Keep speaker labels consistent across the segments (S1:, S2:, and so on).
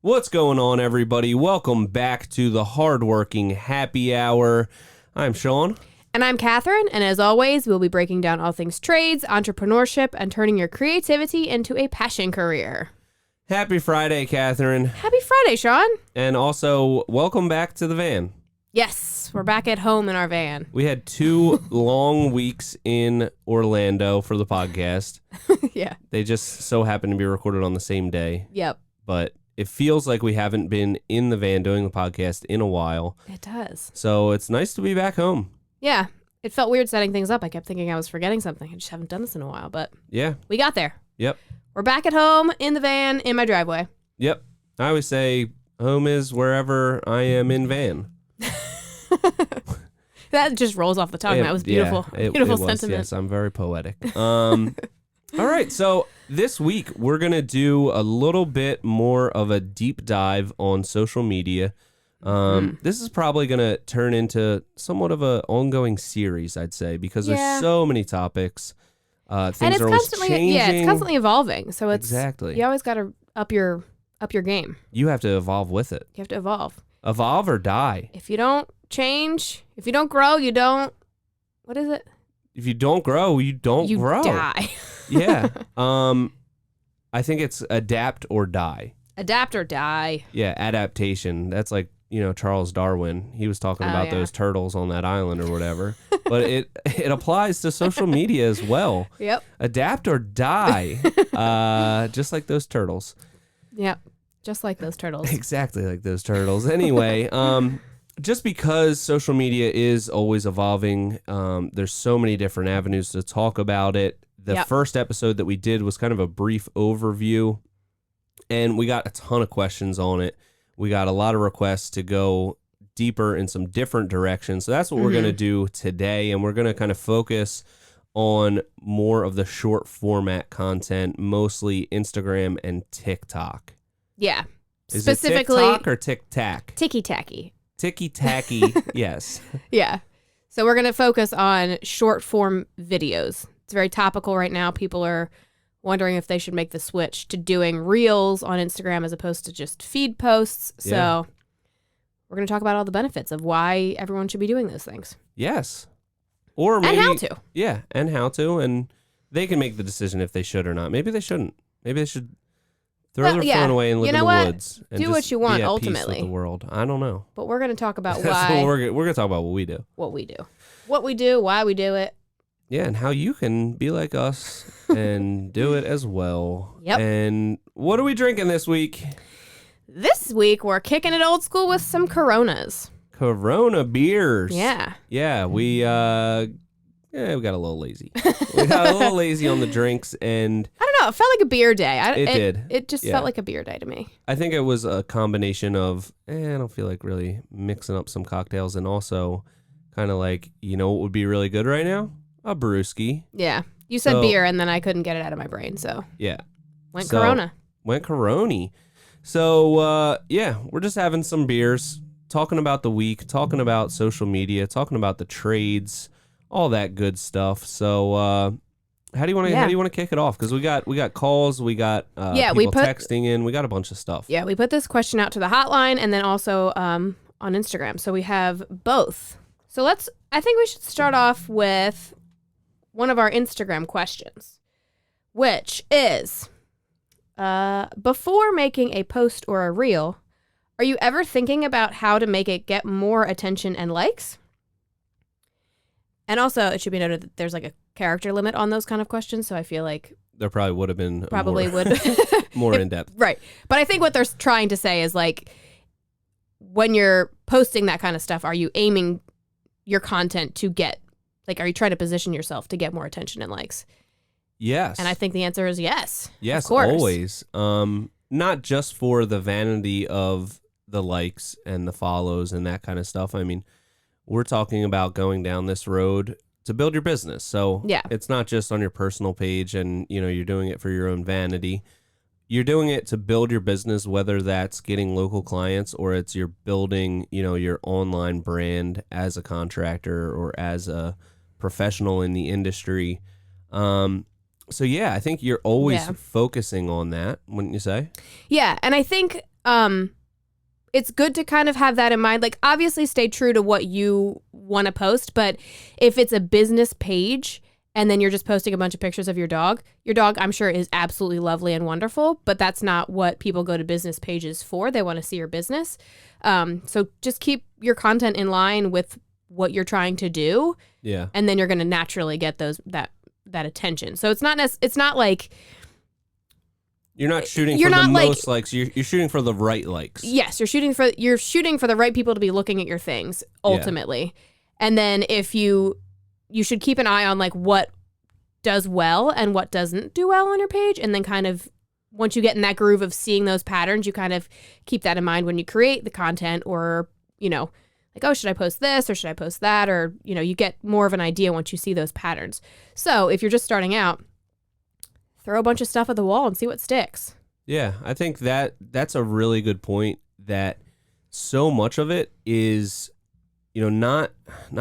S1: What's going on, everybody? Welcome back to the Hardworking Happy Hour. I'm Sean.
S2: And I'm Catherine, and as always, we'll be breaking down all things trades, entrepreneurship, and turning your creativity into a passion career.
S1: Happy Friday, Catherine.
S2: Happy Friday, Sean.
S1: And also, welcome back to the van.
S2: Yes, we're back at home in our van.
S1: We had 2 long weeks in Orlando for the podcast.
S2: Yeah.
S1: They just so happened to be recorded on the same day.
S2: Yep.
S1: But it feels like we haven't been in the van doing the podcast in a while.
S2: It does.
S1: So it's nice to be back home.
S2: Yeah. It felt weird setting things up. I kept thinking I was forgetting something. I just haven't done this in a while, but
S1: Yeah.
S2: we got there.
S1: Yep.
S2: We're back at home in the van in my driveway.
S1: Yep. I always say home is wherever I am in van.
S2: That just rolls off the tongue. That was beautiful.
S1: Yeah,
S2: beautiful
S1: it was,
S2: sentiment.
S1: yes, I'm very poetic. All right, so this week we're going to do a little bit more of a deep dive on social media. This is probably going to turn into somewhat of an ongoing series, I'd say, because there's so many topics. Things
S2: and it's
S1: are always
S2: constantly
S1: changing.
S2: Yeah, it's constantly evolving. So it's
S1: exactly.
S2: You always got to up your game.
S1: You have to evolve with it.
S2: You have to evolve.
S1: Evolve or die.
S2: If you don't change, if you don't grow, you don't. What is it?
S1: If you don't grow, you don't grow.
S2: You die.
S1: Yeah. I think it's adapt or die.
S2: Adapt or die.
S1: Yeah, adaptation. That's like, Charles Darwin. He was talking about those turtles on that island or whatever. But it applies to social media as well.
S2: Yep.
S1: Adapt or die. Just like those turtles.
S2: Yep. Just like those turtles.
S1: Exactly like those turtles. Anyway, just because social media is always evolving, there's so many different avenues to talk about it. The first episode that we did was kind of a brief overview, and we got a ton of questions on it. We got a lot of requests to go deeper in some different directions. So that's what we're going to do today, and we're going to kind of focus on more of the short format content, mostly Instagram and TikTok.
S2: Yeah.
S1: Is
S2: Specifically,
S1: it TikTok or Tic-Tac?
S2: Ticky-tacky.
S1: Ticky-tacky, yes.
S2: Yeah. So we're going to focus on short form videos. It's very topical right now. People are wondering if they should make the switch to doing reels on Instagram as opposed to just feed posts. So we're going to talk about all the benefits of why everyone should be doing those things.
S1: Yes. Or maybe,
S2: and how to.
S1: Yeah, and how to. And they can make the decision if they should or not. Maybe they shouldn't. Maybe they should throw their phone away and live in the woods. And
S2: do what you want,
S1: be at
S2: ultimately.
S1: Peace with the world. I don't know.
S2: But we're going to talk about
S1: That's
S2: why.
S1: what we're going to talk about what we do.
S2: What we do. What we do, why we do it.
S1: Yeah, and how you can be like us and do it as well.
S2: Yep.
S1: And what are we drinking this week?
S2: This week, we're kicking it old school with some Coronas.
S1: Corona beers.
S2: Yeah.
S1: Yeah, we got a little lazy. We got a little lazy on the drinks, and
S2: I don't know. It felt like a beer day.
S1: It did.
S2: It just felt like a beer day to me.
S1: I think it was a combination of, I don't feel like really mixing up some cocktails, and also kind of like, what would be really good right now? A brewski.
S2: Yeah. You said beer, and then I couldn't get it out of my brain, so.
S1: Yeah.
S2: Went Corona.
S1: Went Corona. So, we're just having some beers, talking about the week, talking about social media, talking about the trades, all that good stuff. So, how do you want to kick it off? Because we got calls, we got people texting in, we got a bunch of stuff.
S2: Yeah, we put this question out to the hotline and then also on Instagram. So we have both. So I think we should start off with one of our Instagram questions, which is, before making a post or a reel, are you ever thinking about how to make it get more attention and likes? And also, it should be noted that there's like a character limit on those kind of questions, so I feel like
S1: there probably would have been
S2: more
S1: in depth.
S2: Right. But I think what they're trying to say is, like, when you're posting that kind of stuff, are you aiming your content to get, like, are you trying to position yourself to get more attention and likes?
S1: Yes.
S2: And I think the answer is yes.
S1: Yes,
S2: of course.
S1: Always. Not just for the vanity of the likes and the follows and that kind of stuff. I mean, we're talking about going down this road to build your business. So it's not just on your personal page and, you're doing it for your own vanity. You're doing it to build your business, whether that's getting local clients or it's you're building, your online brand as a contractor or as a professional in the industry. So, I think you're always focusing on that, wouldn't you say?
S2: Yeah, and I think it's good to kind of have that in mind. Like, obviously stay true to what you want to post, but if it's a business page and then you're just posting a bunch of pictures of your dog, I'm sure, is absolutely lovely and wonderful, but that's not what people go to business pages for. They want to see your business. So just keep your content in line with what you're trying to do.
S1: Yeah.
S2: And then you're going to naturally get that attention. So it's not like
S1: you're not shooting for the most likes. You're shooting for the right likes.
S2: Yes, you're shooting for the right people to be looking at your things ultimately. Yeah. And then if you should keep an eye on like what does well and what doesn't do well on your page, and then kind of once you get in that groove of seeing those patterns, you kind of keep that in mind when you create the content, or like, oh, should I post this or should I post that, or you get more of an idea once you see those patterns. So if you're just starting out, throw a bunch of stuff at the wall and see what sticks.
S1: Yeah, I think that's a really good point, that so much of it is, not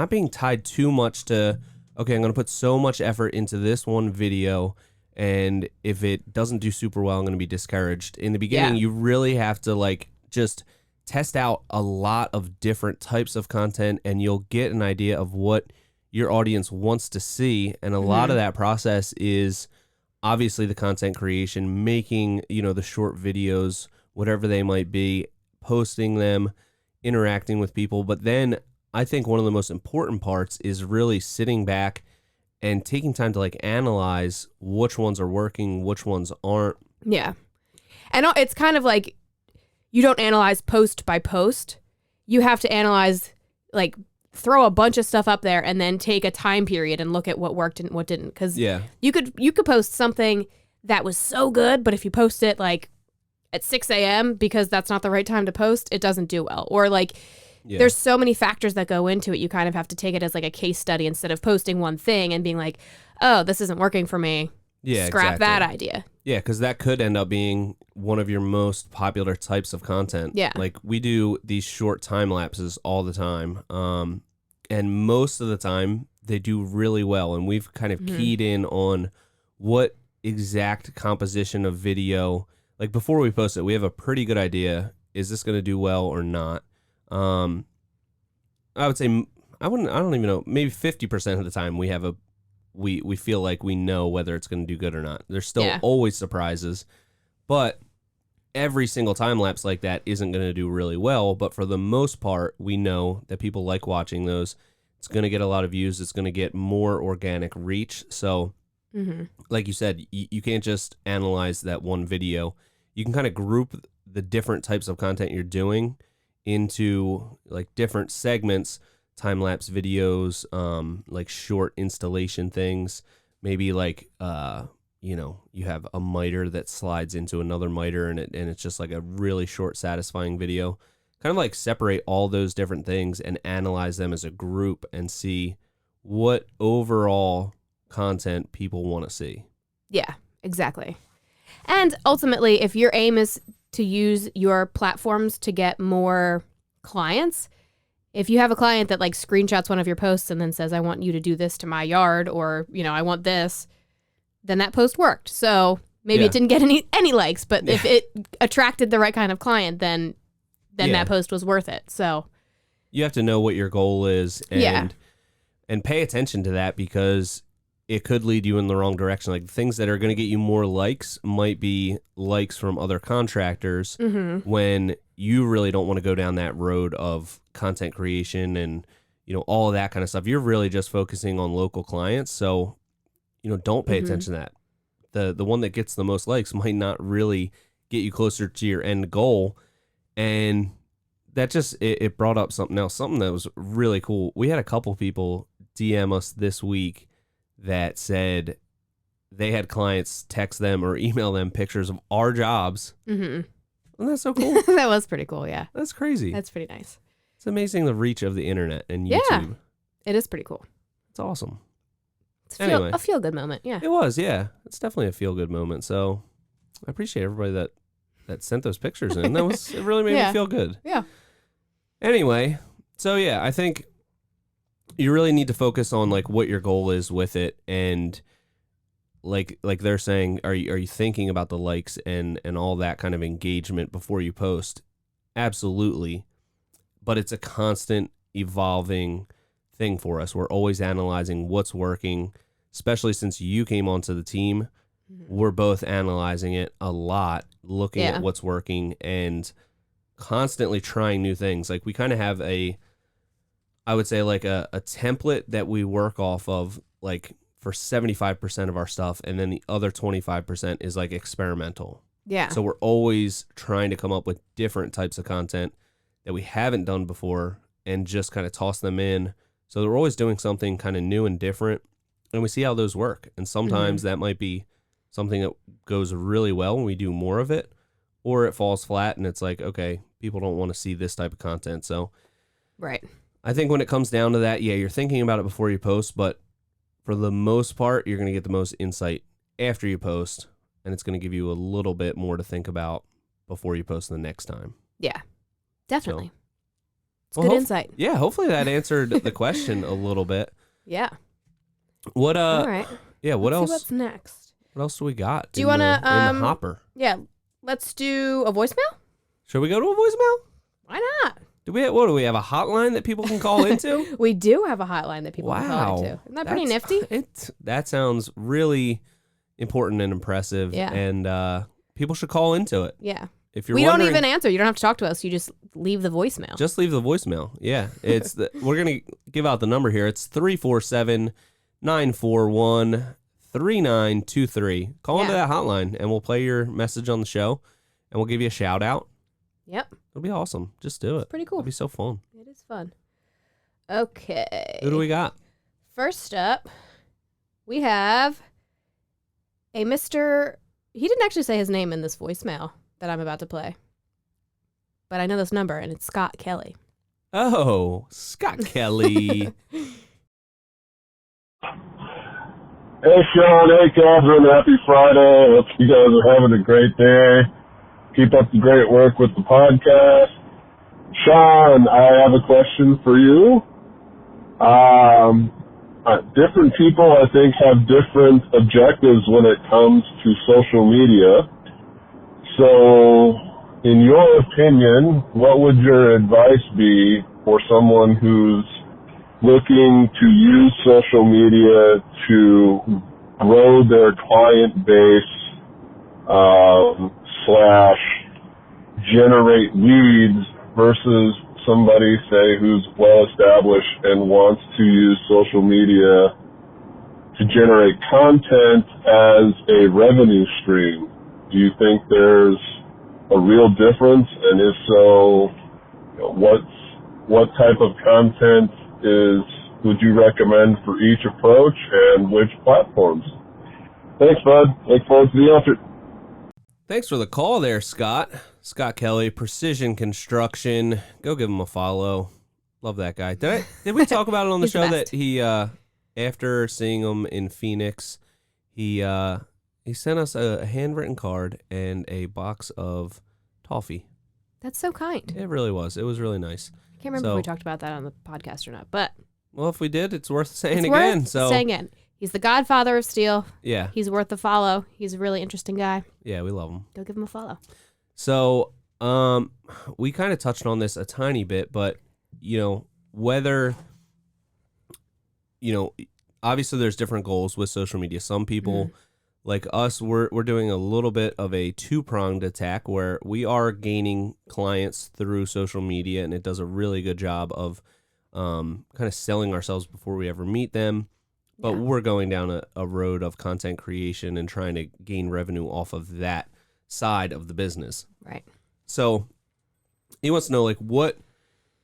S1: being tied too much to, okay, I'm going to put so much effort into this one video, and if it doesn't do super well, I'm going to be discouraged. In the beginning, you really have to like just test out a lot of different types of content, and you'll get an idea of what your audience wants to see. And a lot of that process is obviously the content creation, making, the short videos, whatever they might be, posting them, interacting with people. But then I think one of the most important parts is really sitting back and taking time to like analyze which ones are working, which ones aren't.
S2: Yeah. And it's kind of like, you don't analyze post by post. You have to analyze, like, throw a bunch of stuff up there and then take a time period and look at what worked and what didn't. Because you could post something that was so good, but if you post it like at 6 a.m. because that's not the right time to post, it doesn't do well. Or like, there's so many factors that go into it. You kind of have to take it as like a case study instead of posting one thing and being like, oh, this isn't working for me.
S1: Yeah,
S2: scrap that idea.
S1: Yeah, because that could end up being one of your most popular types of content.
S2: Yeah.
S1: Like, we do these short time lapses all the time. And most of the time, they do really well. And we've kind of keyed in on what exact composition of video. Like, before we post it, we have a pretty good idea. Is this going to do well or not? I would say, I don't even know, maybe 50% of the time we have we feel like we know whether it's going to do good or not. There's still always surprises, but every single time lapse like that isn't going to do really well. But for the most part, we know that people like watching those. It's going to get a lot of views. It's going to get more organic reach. So like you said, you can't just analyze that one video. You can kind of group the different types of content you're doing into like different segments. Time-lapse videos, like short installation things, maybe like, you have a miter that slides into another miter, and it's just like a really short, satisfying video. Kind of like separate all those different things and analyze them as a group and see what overall content people want to see.
S2: Yeah, exactly. And ultimately, if your aim is to use your platforms to get more clients, if you have a client that like screenshots one of your posts and then says, I want you to do this to my yard, or, I want this, then that post worked. So maybe it didn't get any likes, but if it attracted the right kind of client, then that post was worth it. So
S1: you have to know what your goal is and pay attention to that, because it could lead you in the wrong direction. Like, things that are going to get you more likes might be likes from other contractors when you really don't want to go down that road of content creation and, all of that kind of stuff. You're really just focusing on local clients. So, don't pay attention to that. The one that gets the most likes might not really get you closer to your end goal. And that just, it brought up something else, something that was really cool. We had a couple people DM us this week that said they had clients text them or email them pictures of our jobs. Isn't that so cool?
S2: That was pretty cool, yeah.
S1: That's crazy.
S2: That's pretty nice.
S1: It's amazing the reach of the internet and YouTube.
S2: Yeah, it is pretty cool.
S1: It's awesome.
S2: It's a feel-good moment, yeah.
S1: It was, yeah. It's definitely a feel-good moment. So I appreciate everybody that sent those pictures in. It really made me feel good.
S2: Yeah.
S1: Anyway, so yeah, I think you really need to focus on like what your goal is with it, and like they're saying, are you thinking about the likes and all that kind of engagement before you post? Absolutely. But it's a constant evolving thing for us. We're always analyzing what's working, especially since you came onto the team. We're both analyzing it a lot, looking at what's working and constantly trying new things. Like we kind of have I would say like a template that we work off of, like for 75% of our stuff. And then the other 25% is like experimental.
S2: Yeah.
S1: So we're always trying to come up with different types of content that we haven't done before and just kind of toss them in. So we're always doing something kind of new and different, and we see how those work. And sometimes that might be something that goes really well when we do more of it, or it falls flat and it's like, okay, people don't want to see this type of content. So
S2: right.
S1: I think when it comes down to that, you're thinking about it before you post, but for the most part, you're going to get the most insight after you post, and it's going to give you a little bit more to think about before you post the next time.
S2: Yeah, definitely.
S1: So,
S2: it's good insight.
S1: Yeah, hopefully that answered the question a little bit.
S2: Yeah.
S1: What
S2: all right.
S1: Yeah, what
S2: Let's
S1: else?
S2: See what's next?
S1: What else do we got?
S2: Do you want to
S1: in the hopper?
S2: Yeah, let's do a voicemail?
S1: Should we go to a voicemail?
S2: Why not?
S1: Do we have a hotline that people can call into?
S2: We do have a hotline that people can call into. Isn't that pretty nifty?
S1: That sounds really important and impressive.
S2: Yeah.
S1: And people should call into it.
S2: Yeah.
S1: If you're
S2: we don't even answer. You don't have to talk to us. You just leave the voicemail.
S1: Just leave the voicemail. Yeah. We're going to give out the number here. It's 347-941-3923. Call into that hotline and we'll play your message on the show and we'll give you a shout out.
S2: Yep.
S1: It'll be awesome. Just do it.
S2: It's pretty cool.
S1: It'll be so fun.
S2: It is fun. Okay.
S1: Who do we got?
S2: First up, we have a Mr. He didn't actually say his name in this voicemail that I'm about to play. But I know this number, and it's Scott Kelly.
S1: Oh, Scott Kelly.
S3: Hey, Sean. Hey, Catherine. Happy Friday. Hope you guys are having a great day. Keep up the great work with the podcast. Sean, I have a question for you. Different people, I think, have different objectives when it comes to social media. So, in your opinion, what would your advice be for someone who's looking to use social media to grow their client base, / generate leads versus somebody, say, who's well-established and wants to use social media to generate content as a revenue stream? Do you think there's a real difference? And if so, what type of content would you recommend for each approach and which platforms? Thanks, bud. Look forward to the answer.
S1: Thanks for the call there, Scott. Scott Kelly, Precision Construction. Go give him a follow. Love that guy. Did we talk about it on the show that he, after seeing him in Phoenix, he sent us a handwritten card and a box of toffee.
S2: That's so kind.
S1: It really was. It was really nice.
S2: I can't remember if we talked about that on the podcast or not, but
S1: well, if we did, it's worth saying again.
S2: Saying it. He's the godfather of steel.
S1: Yeah.
S2: He's worth a follow. He's a really interesting guy.
S1: Yeah, we love him.
S2: Go give him a follow.
S1: So, we kind of touched on this a tiny bit, but, whether, obviously there's different goals with social media. Some people, like us, we're doing a little bit of a two-pronged attack where we are gaining clients through social media, and it does a really good job of kind of selling ourselves before we ever meet them. But we're going down a road of content creation and trying to gain revenue off of that side of the business.
S2: Right.
S1: So he wants to know, what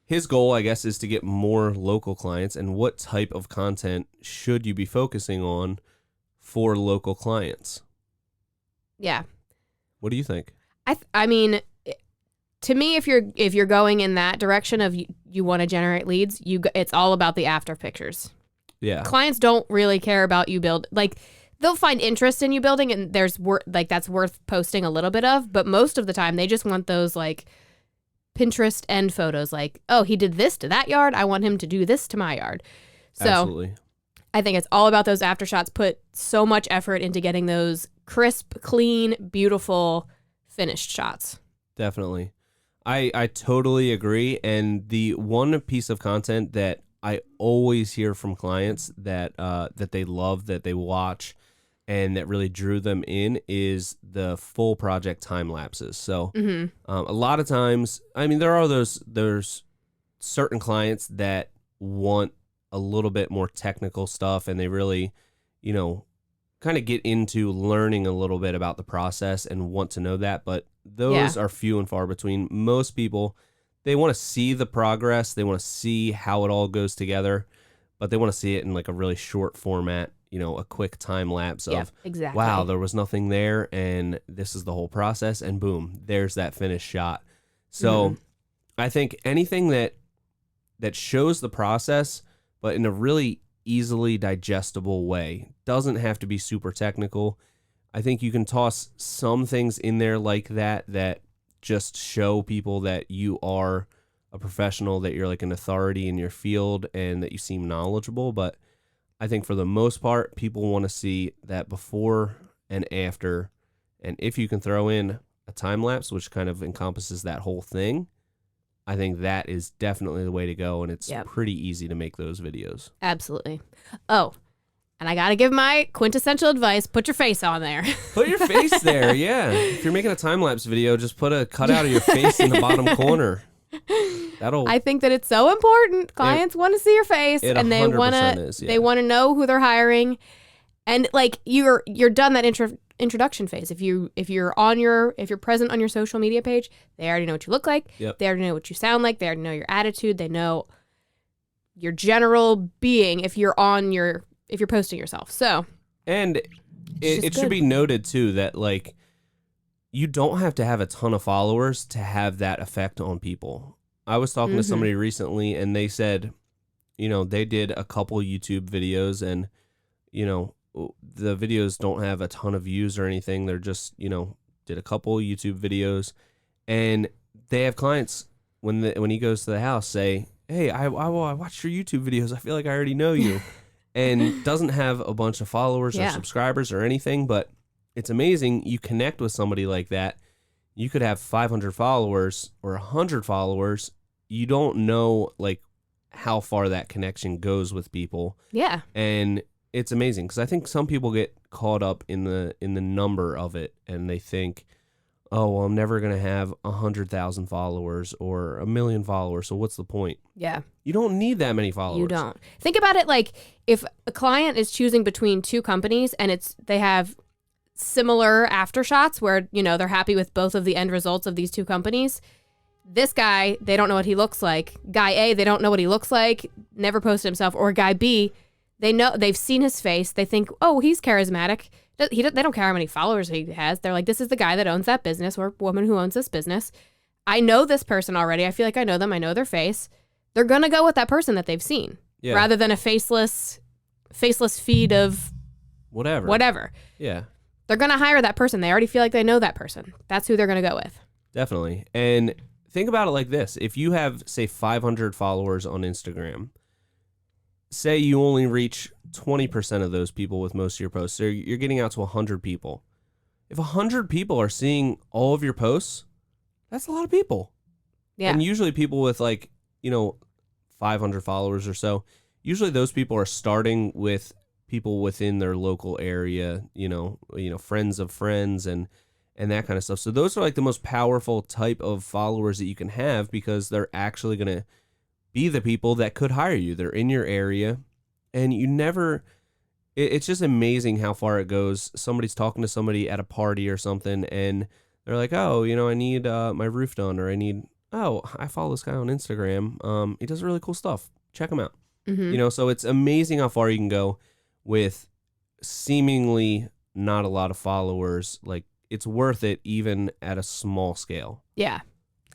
S1: his goal, I guess, is to get more local clients, and what type of content should you be focusing on for local clients?
S2: Yeah.
S1: What do you think?
S2: I mean, to me, if you're going in that direction of you want to generate leads, it's all about the after pictures.
S1: Yeah.
S2: Clients don't really care about you they'll find interest in you building, and that's worth posting a little bit of, but most of the time they just want those Pinterest end photos, oh, he did this to that yard, I want him to do this to my yard. So
S1: absolutely.
S2: I think it's all about those after shots. Put so much effort into getting those crisp, clean, beautiful, finished shots.
S1: Definitely. I totally agree. And the one piece of content that I always hear from clients that that they love, that they watch, and that really drew them in is the full project time lapses. So a lot of times, I mean, there's certain clients that want a little bit more technical stuff, and they really, kind of get into learning a little bit about the process and want to know that. But those are few and far between. Most people, they want to see the progress. They want to see how it all goes together, but they want to see it in like a really short format, a quick time lapse of,
S2: exactly.
S1: Wow, there was nothing there, and this is the whole process, and boom, there's that finished shot. So I think anything that shows the process, but in a really easily digestible way, doesn't have to be super technical. I think you can toss some things in there like that just show people that you are a professional, that you're like an authority in your field, and that you seem knowledgeable. But I think for the most part, people want to see that before and after. And if you can throw in a time lapse, which kind of encompasses that whole thing, I think that is definitely the way to go, and it's pretty easy to make those videos.
S2: Absolutely. Oh, and I got to give my quintessential advice. Put your face on there.
S1: Put your face there, yeah. If you're making a time-lapse video, just put a cutout of your face in the bottom corner.
S2: I think that it's so important. Clients want to see your face, and they want to they want to know who they're hiring. And like you're done that introduction phase. If you're present on your social media page, they already know what you look like.
S1: Yep.
S2: They already know what you sound like. They already know your attitude. They know your general being if you're posting yourself. So,
S1: and it should be noted too that like you don't have to have a ton of followers to have that effect on people. I was talking to somebody recently, and they said, they did a couple YouTube videos, and the videos don't have a ton of views or anything. They're just, did a couple YouTube videos, and they have clients when he goes to the house say, hey, I watched your YouTube videos. I feel like I already know you. And doesn't have a bunch of followers or subscribers or anything, but it's amazing. You connect with somebody like that. You could have 500 followers or 100 followers. You don't know like how far that connection goes with people.
S2: Yeah.
S1: And it's amazing because I think some people get caught up in the number of it, and they think, oh, well, I'm never going to have 100,000 followers or 1 million followers, so what's the point?
S2: Yeah.
S1: You don't need that many followers.
S2: You don't. Think about it like if a client is choosing between two companies and they have similar aftershots where, they're happy with both of the end results of these two companies. This guy, they don't know what he looks like. Guy A, they don't know what he looks like, never posted himself. Or guy B, they've seen his face. They think, oh, he's charismatic. They don't care how many followers he has. They're like, this is the guy that owns that business or woman who owns this business. I know this person already. I feel like I know them. I know their face. They're going to go with that person that they've seen rather than a faceless feed of whatever.
S1: Yeah.
S2: They're going to hire that person. They already feel like they know that person. That's who they're going to go with.
S1: Definitely. And think about it like this. If you have, say, 500 followers on Instagram, say you only reach 20% of those people with most of your posts, so you're getting out to 100 people. If 100 people are seeing all of your posts, that's a lot of people.
S2: Yeah.
S1: And usually people with 500 followers or so, usually those people are starting with people within their local area, friends of friends and that kind of stuff. So those are like the most powerful type of followers that you can have because they're actually going to be the people that could hire you. They're in your area, and it's just amazing how far it goes. Somebody's talking to somebody at a party or something, and they're like, oh, I need my roof done, or I follow this guy on Instagram. He does really cool stuff. Check him out.
S2: Mm-hmm.
S1: So it's amazing how far you can go with seemingly not a lot of followers. Like, it's worth it even at a small scale.
S2: Yeah,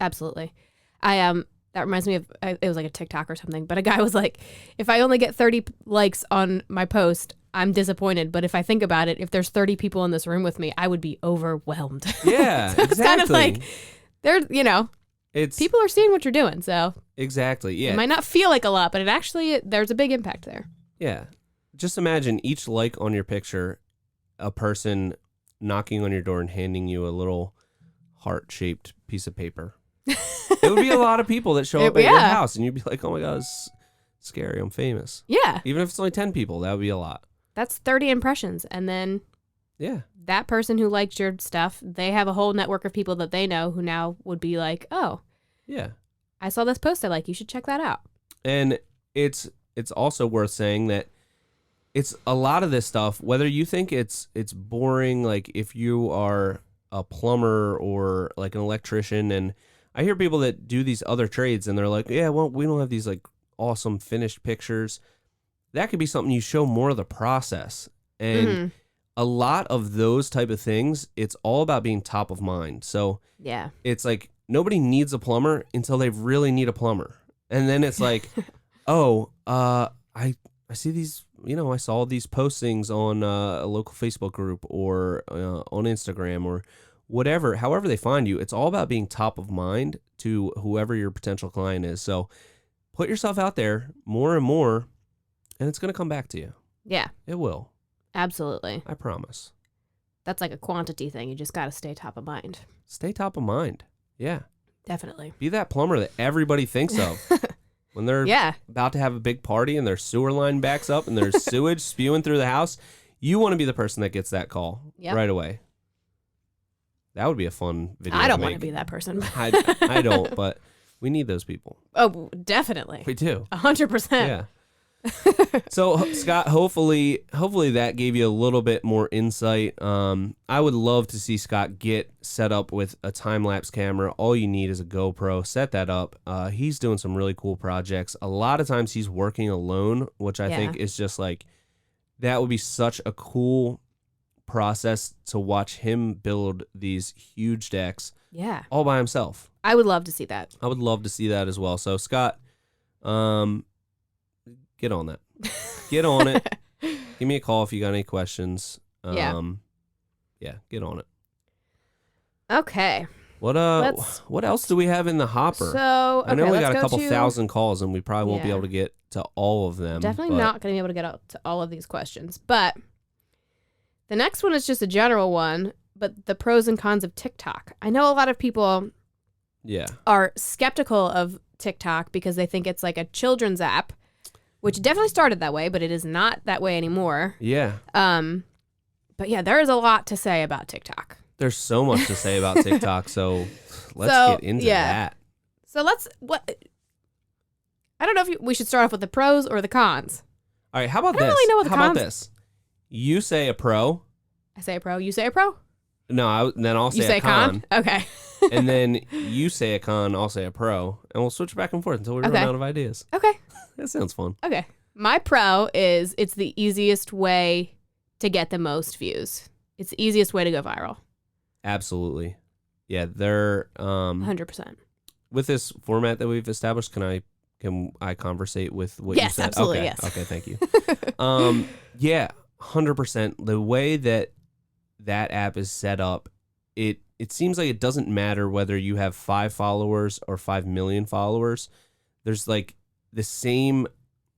S2: absolutely. That reminds me of, it was like a TikTok or something, but a guy was like, if I only get 30 likes on my post, I'm disappointed. But if I think about it, if there's 30 people in this room with me, I would be overwhelmed.
S1: Yeah,
S2: so it's kind of like, people are seeing what you're doing. So
S1: exactly, yeah.
S2: It might not feel like a lot, but there's a big impact there.
S1: Yeah, just imagine each like on your picture, a person knocking on your door and handing you a little heart-shaped piece of paper. It would be a lot of people that show up at your house, and you'd be like, oh my God, it's scary. I'm famous.
S2: Yeah.
S1: Even if it's only 10 people, that would be a lot.
S2: That's 30 impressions. And then that person who liked your stuff, they have a whole network of people that they know who now would be like, oh,
S1: yeah,
S2: I saw this post I like. You should check that out.
S1: And it's also worth saying that it's a lot of this stuff, whether you think it's boring, like if you are a plumber or like an electrician, and I hear people that do these other trades and they're like, yeah, well, we don't have these like awesome finished pictures. That could be something you show more of the process. And a lot of those type of things, it's all about being top of mind. So
S2: yeah,
S1: it's like nobody needs a plumber until they really need a plumber. And then it's like, oh, I see these, I saw these postings on a local Facebook group or on Instagram or whatever, however they find you. It's all about being top of mind to whoever your potential client is. So put yourself out there more and more, and it's going to come back to you.
S2: Yeah.
S1: It will.
S2: Absolutely.
S1: I promise.
S2: That's like a quantity thing. You just got to stay top of mind.
S1: Stay top of mind. Yeah.
S2: Definitely.
S1: Be that plumber that everybody thinks of. When they're about to have a big party and their sewer line backs up and there's sewage spewing through the house, you want to be the person that gets that call right away. That would be a fun video.
S2: I don't want to be that person.
S1: I don't, but we need those people.
S2: Oh, definitely.
S1: We do.
S2: 100%.
S1: Yeah. So Scott, hopefully that gave you a little bit more insight. I would love to see Scott get set up with a time-lapse camera. All you need is a GoPro. Set that up. He's doing some really cool projects. A lot of times he's working alone, which I think is just like, that would be such a cool process to watch him build these huge decks all by himself.
S2: I would love to see that.
S1: I would love to see that as well. So Scott, get on that. Get on it. Give me a call if you got any questions. Yeah, get on it.
S2: Okay.
S1: What else do we have in the hopper?
S2: So
S1: I know we got a couple thousand calls, and we probably won't be able to get to all of them.
S2: Definitely not going to be able to get out to all of these questions. But the next one is just a general one, but the pros and cons of TikTok. I know a lot of people are skeptical of TikTok because they think it's like a children's app, which definitely started that way, but it is not that way anymore.
S1: Yeah.
S2: But yeah, there is a lot to say about TikTok.
S1: There's so much to say about TikTok, so let's get into that.
S2: So I don't know if we should start off with the pros or the cons.
S1: All right, how about this?
S2: I don't really know what the cons.
S1: How about this? You say a pro.
S2: I say a pro. You say a pro?
S1: No, then I'll say
S2: you say
S1: a con.
S2: Okay.
S1: And then you say a con, I'll say a pro, and we'll switch back and forth until we run out of ideas.
S2: Okay.
S1: That sounds fun.
S2: Okay. My pro is it's the easiest way to get the most views. It's the easiest way to go viral.
S1: Absolutely. Yeah, they're
S2: 100%.
S1: With this format that we've established, can I conversate with what you said?
S2: Yes, absolutely,
S1: okay.
S2: yes.
S1: Okay, thank you. Yeah, 100%. The way that app is set up, it seems like it doesn't matter whether you have 5 followers or 5 million followers. There's like the same,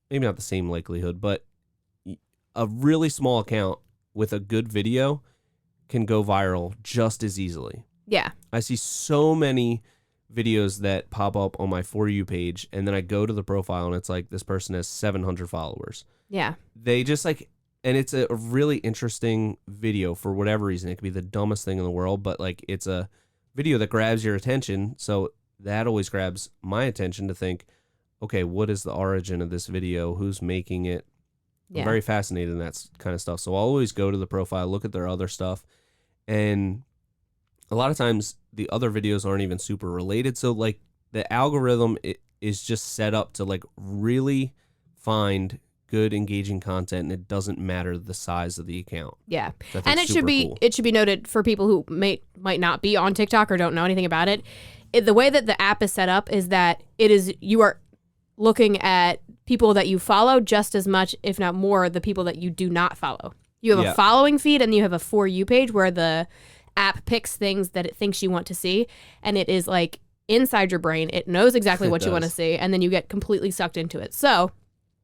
S1: maybe not the same likelihood, but a really small account with a good video can go viral just as easily.
S2: Yeah.
S1: I see so many videos that pop up on my For You page, and then I go to the profile and it's like this person has 700 followers.
S2: Yeah.
S1: They just like, and it's a really interesting video for whatever reason. It could be the dumbest thing in the world, but like it's a video that grabs your attention. So that always grabs my attention to think, okay, what is the origin of this video? Who's making it? I'm very fascinated in that kind of stuff. So I'll always go to the profile, look at their other stuff. And a lot of times the other videos aren't even super related. So like the algorithm is just set up to like really find good engaging content, and it doesn't matter the size of the account.
S2: Yeah. And it should be noted for people who might not be on TikTok or don't know anything about it. The way that the app is set up is that you are looking at people that you follow just as much, if not more, the people that you do not follow. You have a following feed and you have a For You page where the app picks things that it thinks you want to see, and it is like inside your brain. It knows exactly what you want to see, and then you get completely sucked into it. So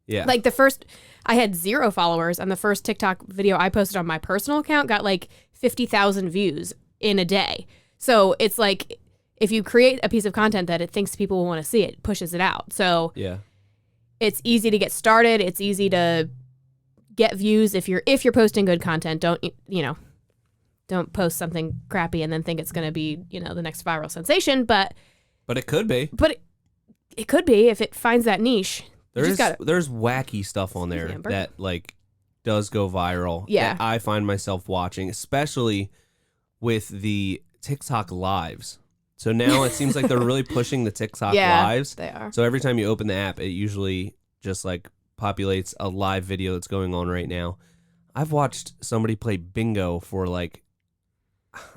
S1: Yeah.
S2: Like I had 0 followers, and the first TikTok video I posted on my personal account got like 50,000 views in a day. So it's like, if you create a piece of content that it thinks people will want to see, it pushes it out. So
S1: yeah.
S2: it's easy to get started. It's easy to get views if you're posting good content. Don't post something crappy and then think it's going to be, the next viral sensation. But
S1: it could be.
S2: But it could be if it finds that niche.
S1: There's wacky stuff on there that like does go viral.
S2: Yeah.
S1: That I find myself watching, especially with the TikTok lives. So now it seems like they're really pushing the TikTok lives.
S2: They are.
S1: So every time you open the app, it usually just like populates a live video that's going on right now. I've watched somebody play bingo for like,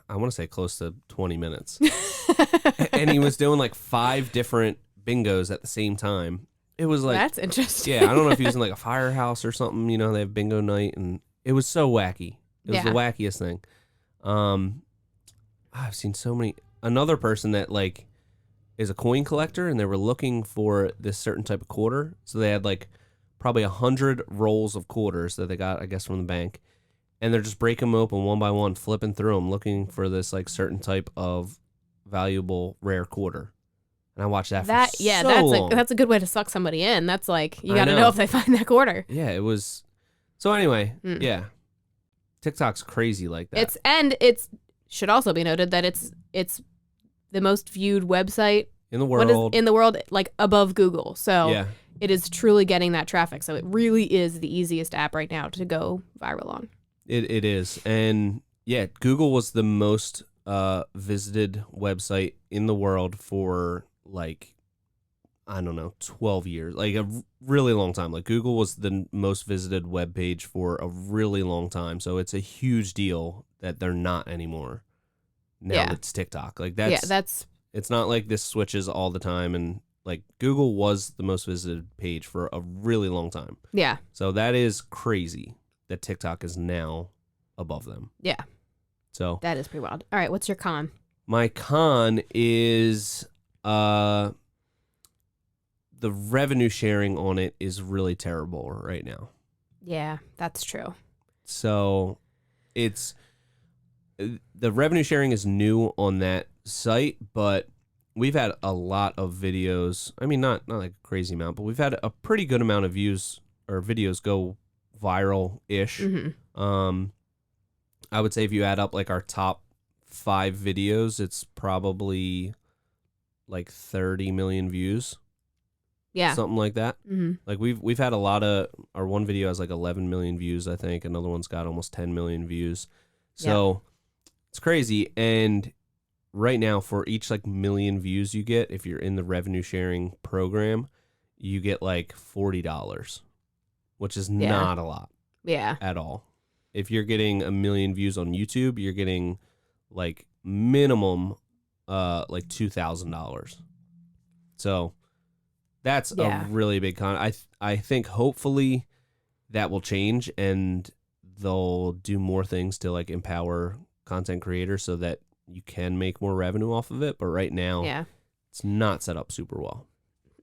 S1: I want to say close to 20 minutes. And he was doing like 5 different bingos at the same time. It was like,
S2: that's interesting.
S1: Yeah, I don't know if he was in like a firehouse or something. They have bingo night, and it was so wacky. It was the wackiest thing. I've seen so many. Another person that like is a coin collector, and they were looking for this certain type of quarter. So they had like probably 100 rolls of quarters that they got, I guess, from the bank, and they're just breaking them open one by one, flipping through them, looking for this like certain type of valuable rare quarter. And I watched that for so long.
S2: That's a good way to suck somebody in. That's like, you got to know if they find that quarter.
S1: Yeah, it was. So anyway, yeah, TikTok's crazy like that.
S2: It's should also be noted that it's the most viewed website
S1: in the world.
S2: Like above Google. So
S1: yeah.
S2: It is truly getting that traffic. So it really is the easiest app right now to go viral on.
S1: It is. And yeah, Google was the most visited website in the world for like, I don't know, 12 years, like a really long time. Like Google was the most visited web page for a really long time. So it's a huge deal that they're not anymore. Now it's TikTok. Like it's not like this switches all the time. And like Google was the most visited page for a really long time.
S2: Yeah.
S1: So that is crazy that TikTok is now above them.
S2: Yeah.
S1: So
S2: that is pretty wild. All right. What's your con?
S1: My con is the revenue sharing on it is really terrible right now.
S2: Yeah, that's true.
S1: So it's the revenue sharing is new on that site, but we've had a lot of videos. I mean, not like a crazy amount, but we've had a pretty good amount of views or videos go viral-ish.
S2: Mm-hmm.
S1: I would say if you add up like our top 5 videos, it's probably like 30 million views.
S2: Yeah.
S1: Something like that.
S2: Mm-hmm.
S1: Like we've had a lot of, our one video has like 11 million views, I think. Another one's got almost 10 million views. So it's crazy. And right now for each like million views you get, if you're in the revenue sharing program, you get like $40, which is not a lot.
S2: Yeah.
S1: At all. If you're getting 1 million views on YouTube, you're getting like minimum like $2,000. So that's a really big con. I think hopefully that will change and they'll do more things to like empower content creators so that you can make more revenue off of it. But right now, it's not set up super well.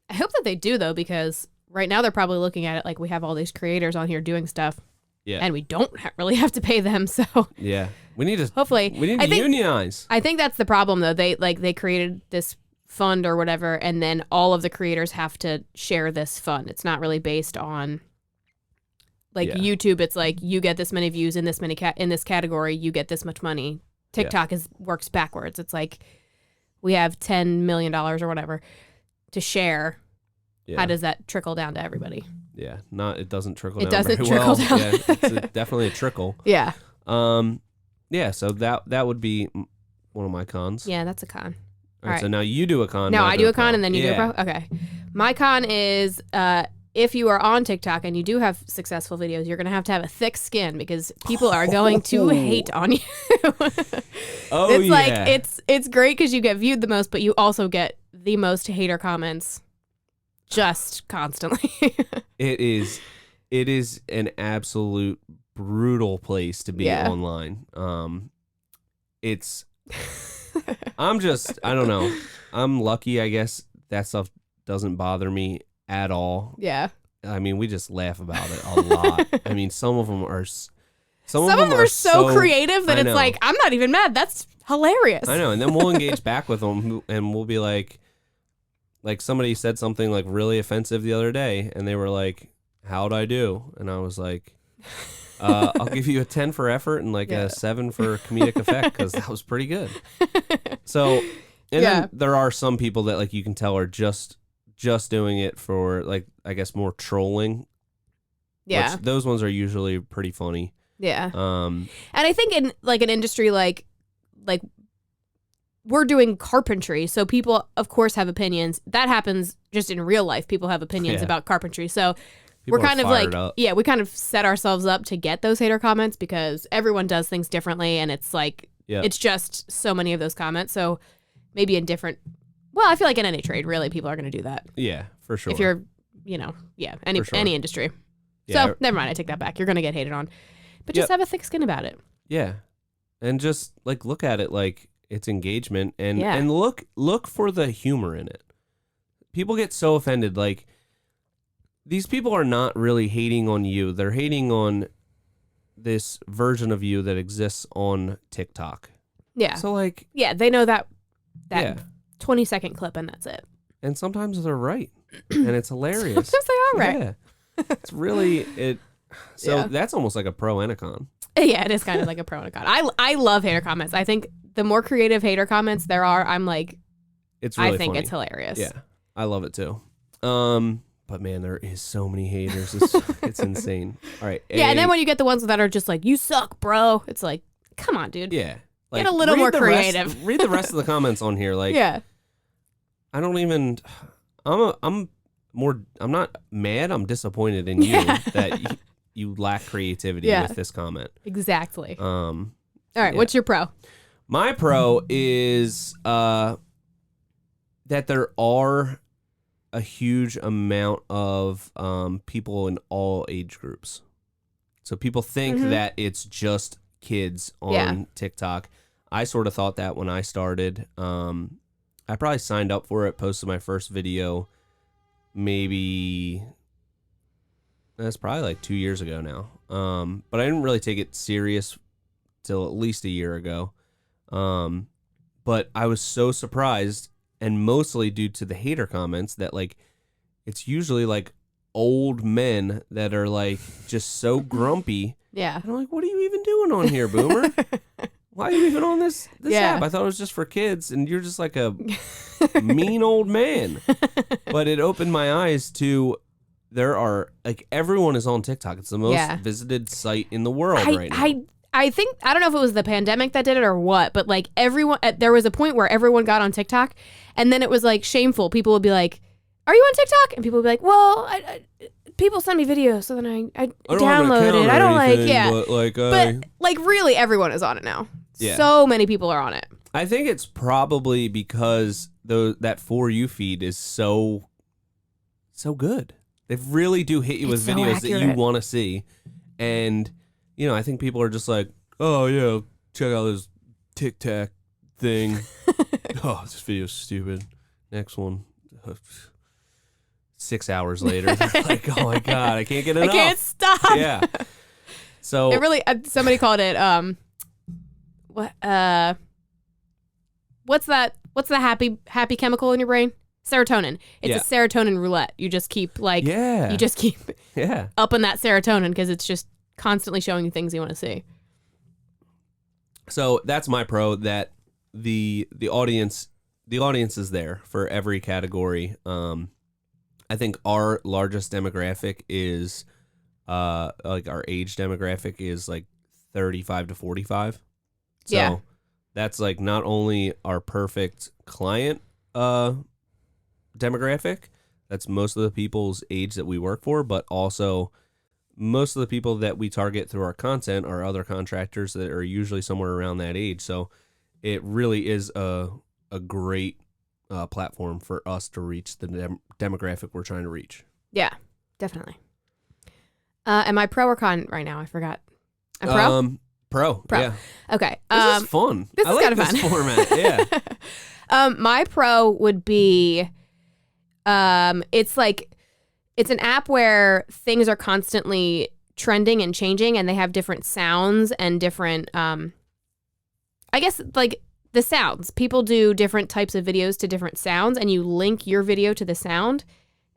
S2: I hope that they do though, because right now they're probably looking at it like we have all these creators on here doing stuff.
S1: Yeah.
S2: And we don't really have to pay them. So
S1: yeah, we need to
S2: hopefully
S1: unionize.
S2: I think that's the problem though. They created this fund or whatever, and then all of the creators have to share this fund. It's not really based on like YouTube. It's like you get this many views in this many in this category, you get this much money. TikTok works backwards. It's like we have $10 million or whatever to share. Yeah. How does that trickle down to everybody?
S1: Yeah, it doesn't trickle down.
S2: It doesn't
S1: very
S2: trickle
S1: well.
S2: down.
S1: Yeah, it's definitely a trickle.
S2: Yeah.
S1: Yeah. So that would be one of my cons.
S2: Yeah, that's a con.
S1: All right. So now you do a con.
S2: No, I do a con and then you do a pro. Okay. My con is if you are on TikTok and you do have successful videos, you're going to have a thick skin because people are going to hate on you. It's like it's great because you get viewed the most, but you also get the most hater comments just constantly.
S1: It is an absolute brutal place to be online. It's I don't know. I'm lucky, I guess that stuff doesn't bother me at all.
S2: Yeah.
S1: I mean, we just laugh about it a lot. I mean, some of them are
S2: so creative that it's like, I'm not even mad. That's hilarious.
S1: I know. And then we'll engage back with them and we'll be like somebody said something like really offensive the other day and they were like, how'd I do? And I was like, I'll give you a 10 for effort and like a 7 for comedic effect because that was pretty good. So, and then there are some people that like you can tell are just doing it for like, I guess, more trolling.
S2: Yeah.
S1: Which those ones are usually pretty funny.
S2: Yeah. And I think in like an industry like we're doing carpentry, so people of course have opinions. That happens just in real life. People have opinions about carpentry. So we're kind of like, we kind of set ourselves up to get those hater comments because everyone does things differently and it's like, it's just so many of those comments. So maybe in different, well, I feel like in any trade, really, people are going to do that.
S1: Yeah, for sure.
S2: If you're, any industry. Yeah. So never mind, I take that back. You're going to get hated on. But just have a thick skin about it. Yeah.
S1: And just like look at it like it's engagement and look for the humor in it. People get so offended. Like these people are not really hating on you. They're hating on this version of you that exists on TikTok.
S2: Yeah.
S1: So like
S2: they know that 20-second clip and that's it.
S1: And sometimes they're right. And it's hilarious.
S2: Sometimes they are right.
S1: Yeah. It's really it. So that's almost like a pro and a con.
S2: Yeah, it is kind of like a pro and a con. I love hater comments. I think the more creative hater comments there are, I'm like,
S1: it's really funny.
S2: It's hilarious.
S1: Yeah, I love it too. But man, there is so many haters. It's insane. All right.
S2: Yeah, and then when you get the ones that are just like, you suck, bro. It's like, come on, dude.
S1: Yeah. Like,
S2: get a little more creative.
S1: Read the rest of the comments on here. Like, I don't even. I'm not mad. I'm disappointed in you that you lack creativity with this comment.
S2: Exactly. All right. What's your pro?
S1: My pro is that there are a huge amount of people in all age groups. So people think that it's just kids on TikTok. I sort of thought that when I started. I probably signed up for it, posted my first video. Maybe that's probably like 2 years ago now. But I didn't really take it serious till at least a year ago. But I was so surprised, and mostly due to the hater comments, that like it's usually like old men that are like just so grumpy.
S2: Yeah.
S1: And I'm like, what are you even doing on here, boomer? Why are you even on this app? I thought it was just for kids, and you're just like a mean old man. But it opened my eyes to there are like everyone is on TikTok. It's the most visited site in the world right now.
S2: I think I don't know if it was the pandemic that did it or what, but like everyone, there was a point where everyone got on TikTok, and then it was like shameful. People would be like, "Are you on TikTok?" And people would be like, "Well, people send me videos, so then I download it. I don't but like really, everyone is on it now. Yeah. So many people are on it.
S1: I think it's probably because that For You feed is so good. They really do hit you with videos that you want to see. And, you know, I think people are just like, oh, yeah, check out this Tic Tac thing. Oh, this video's stupid. Next one. 6 hours later. Like, oh, my God, I can't get enough.
S2: I can't stop.
S1: Yeah. So
S2: it really, somebody called it, what's the happy chemical in your brain? Serotonin. It's a serotonin roulette. You just keep upping that serotonin because it's just constantly showing you things you want to see.
S1: So that's my pro, that the audience is there for every category. I think our largest demographic is like our age demographic is like 35 to 45. So that's like not only our perfect client demographic, that's most of the people's age that we work for, but also most of the people that we target through our content are other contractors that are usually somewhere around that age. So it really is a great platform for us to reach the demographic we're trying to reach.
S2: Yeah, definitely. Am I pro or con right now? I forgot. I'm pro?
S1: Pro. Yeah.
S2: Okay.
S1: This is fun.
S2: This is kind of fun.
S1: This format. Yeah.
S2: My pro would be, it's like it's an app where things are constantly trending and changing, and they have different sounds and different, I guess, like the sounds. People do different types of videos to different sounds, and you link your video to the sound,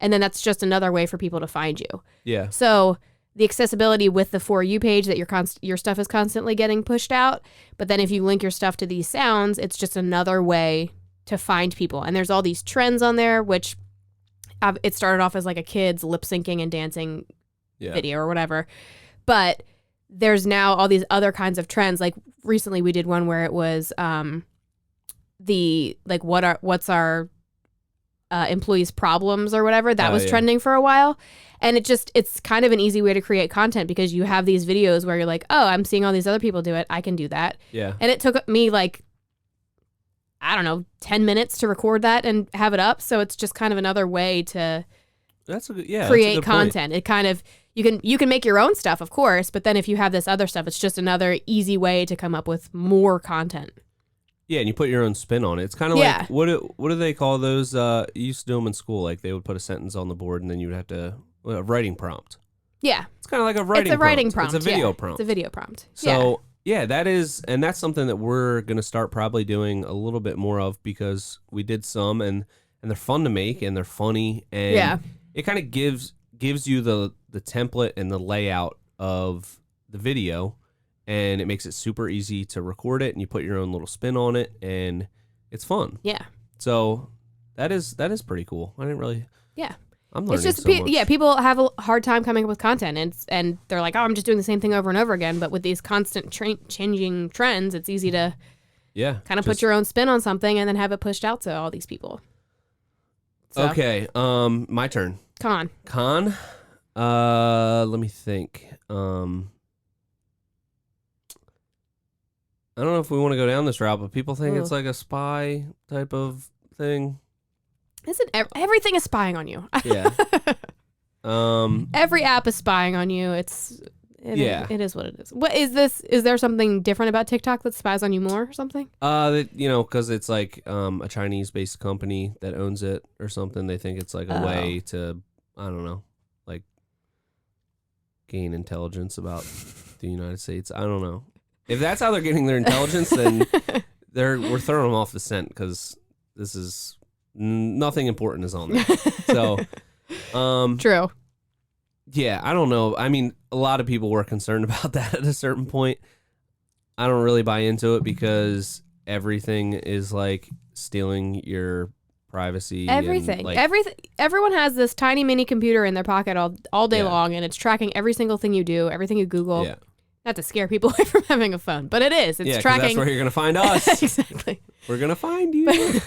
S2: and then that's just another way for people to find you.
S1: Yeah.
S2: So the accessibility with the For You page that your stuff is constantly getting pushed out, but then if you link your stuff to these sounds, it's just another way to find people. And there's all these trends on there, which it started off as like a kid's lip syncing and dancing video or whatever. But there's now all these other kinds of trends. Like recently we did one where it was what's our employees' problems or whatever. That was trending for a while. And it's kind of an easy way to create content because you have these videos where you're like, oh, I'm seeing all these other people do it. I can do that.
S1: Yeah.
S2: And it took me like, I don't know, 10 minutes to record that and have it up. So it's just kind of another way to create content. It kind of, you can make your own stuff, of course, but then if you have this other stuff, it's just another easy way to come up with more content.
S1: Yeah, and you put your own spin on it. It's kind of like, what do they call those? You used to do them in school. Like they would put a sentence on the board and then you would have to, a writing prompt.
S2: Yeah.
S1: It's kind of like a writing prompt. It's a video prompt.
S2: It's a video prompt.
S1: So, yeah, that's something that we're going to start probably doing a little bit more of because we did some and they're fun to make and they're funny. And it kind of gives you the template and the layout of the video. And it makes it super easy to record it, and you put your own little spin on it, and it's fun.
S2: Yeah.
S1: So that is pretty cool. I didn't really.
S2: Yeah.
S1: I'm learning
S2: it's just
S1: so much.
S2: Yeah, people have a hard time coming up with content, and they're like, oh, I'm just doing the same thing over and over again. But with these constant changing trends, it's easy to kind of put your own spin on something and then have it pushed out to all these people. So. Okay.
S1: My turn.
S2: Con.
S1: Let me think. I don't know if we want to go down this route, but people think it's like a spy type of thing.
S2: Isn't everything is spying on you?
S1: Yeah.
S2: Every app is spying on you. It is what it is. What is this? Is there something different about TikTok that spies on you more or something?
S1: Because it's like a Chinese-based company that owns it or something. They think it's like a way to, I don't know, like gain intelligence about the United States. I don't know. If that's how they're getting their intelligence, then we're throwing them off the scent because this is nothing important is on there. So,
S2: true.
S1: Yeah, I don't know. I mean, a lot of people were concerned about that at a certain point. I don't really buy into it because everything is like stealing your privacy.
S2: Everything. Everyone has this tiny mini computer in their pocket all day long, and it's tracking every single thing you do, everything you Google. Yeah. Not to scare people away from having a phone, but it is. It's tracking.
S1: That's where you're going to find us.
S2: Exactly.
S1: We're going to find you.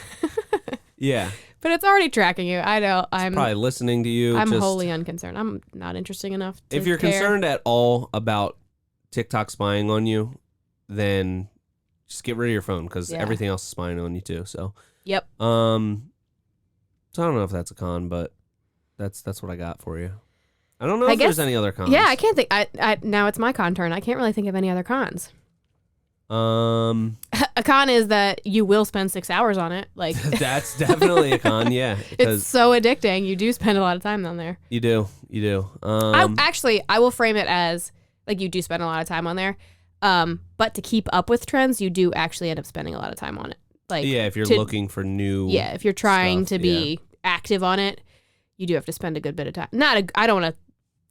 S1: Yeah.
S2: But it's already tracking you. I know.
S1: I'm probably listening to you.
S2: I'm wholly unconcerned. I'm not interesting enough to
S1: If you're concerned at all about TikTok spying on you, then just get rid of your phone because everything else is spying on you too. So.
S2: Yep.
S1: So I don't know if that's a con, but that's what I got for you. I don't know if there's any other cons.
S2: Yeah, I can't think. Now it's my con turn. I can't really think of any other cons. A con is that you will spend 6 hours on it. Like
S1: that's definitely a con. Yeah,
S2: it's so addicting. You do spend a lot of time on there.
S1: You do.
S2: I will frame it as like you do spend a lot of time on there. But to keep up with trends, you do actually end up spending a lot of time on it. Like
S1: if you're looking for new.
S2: Yeah, if you're trying to be active on it, you do have to spend a good bit of time. I don't want to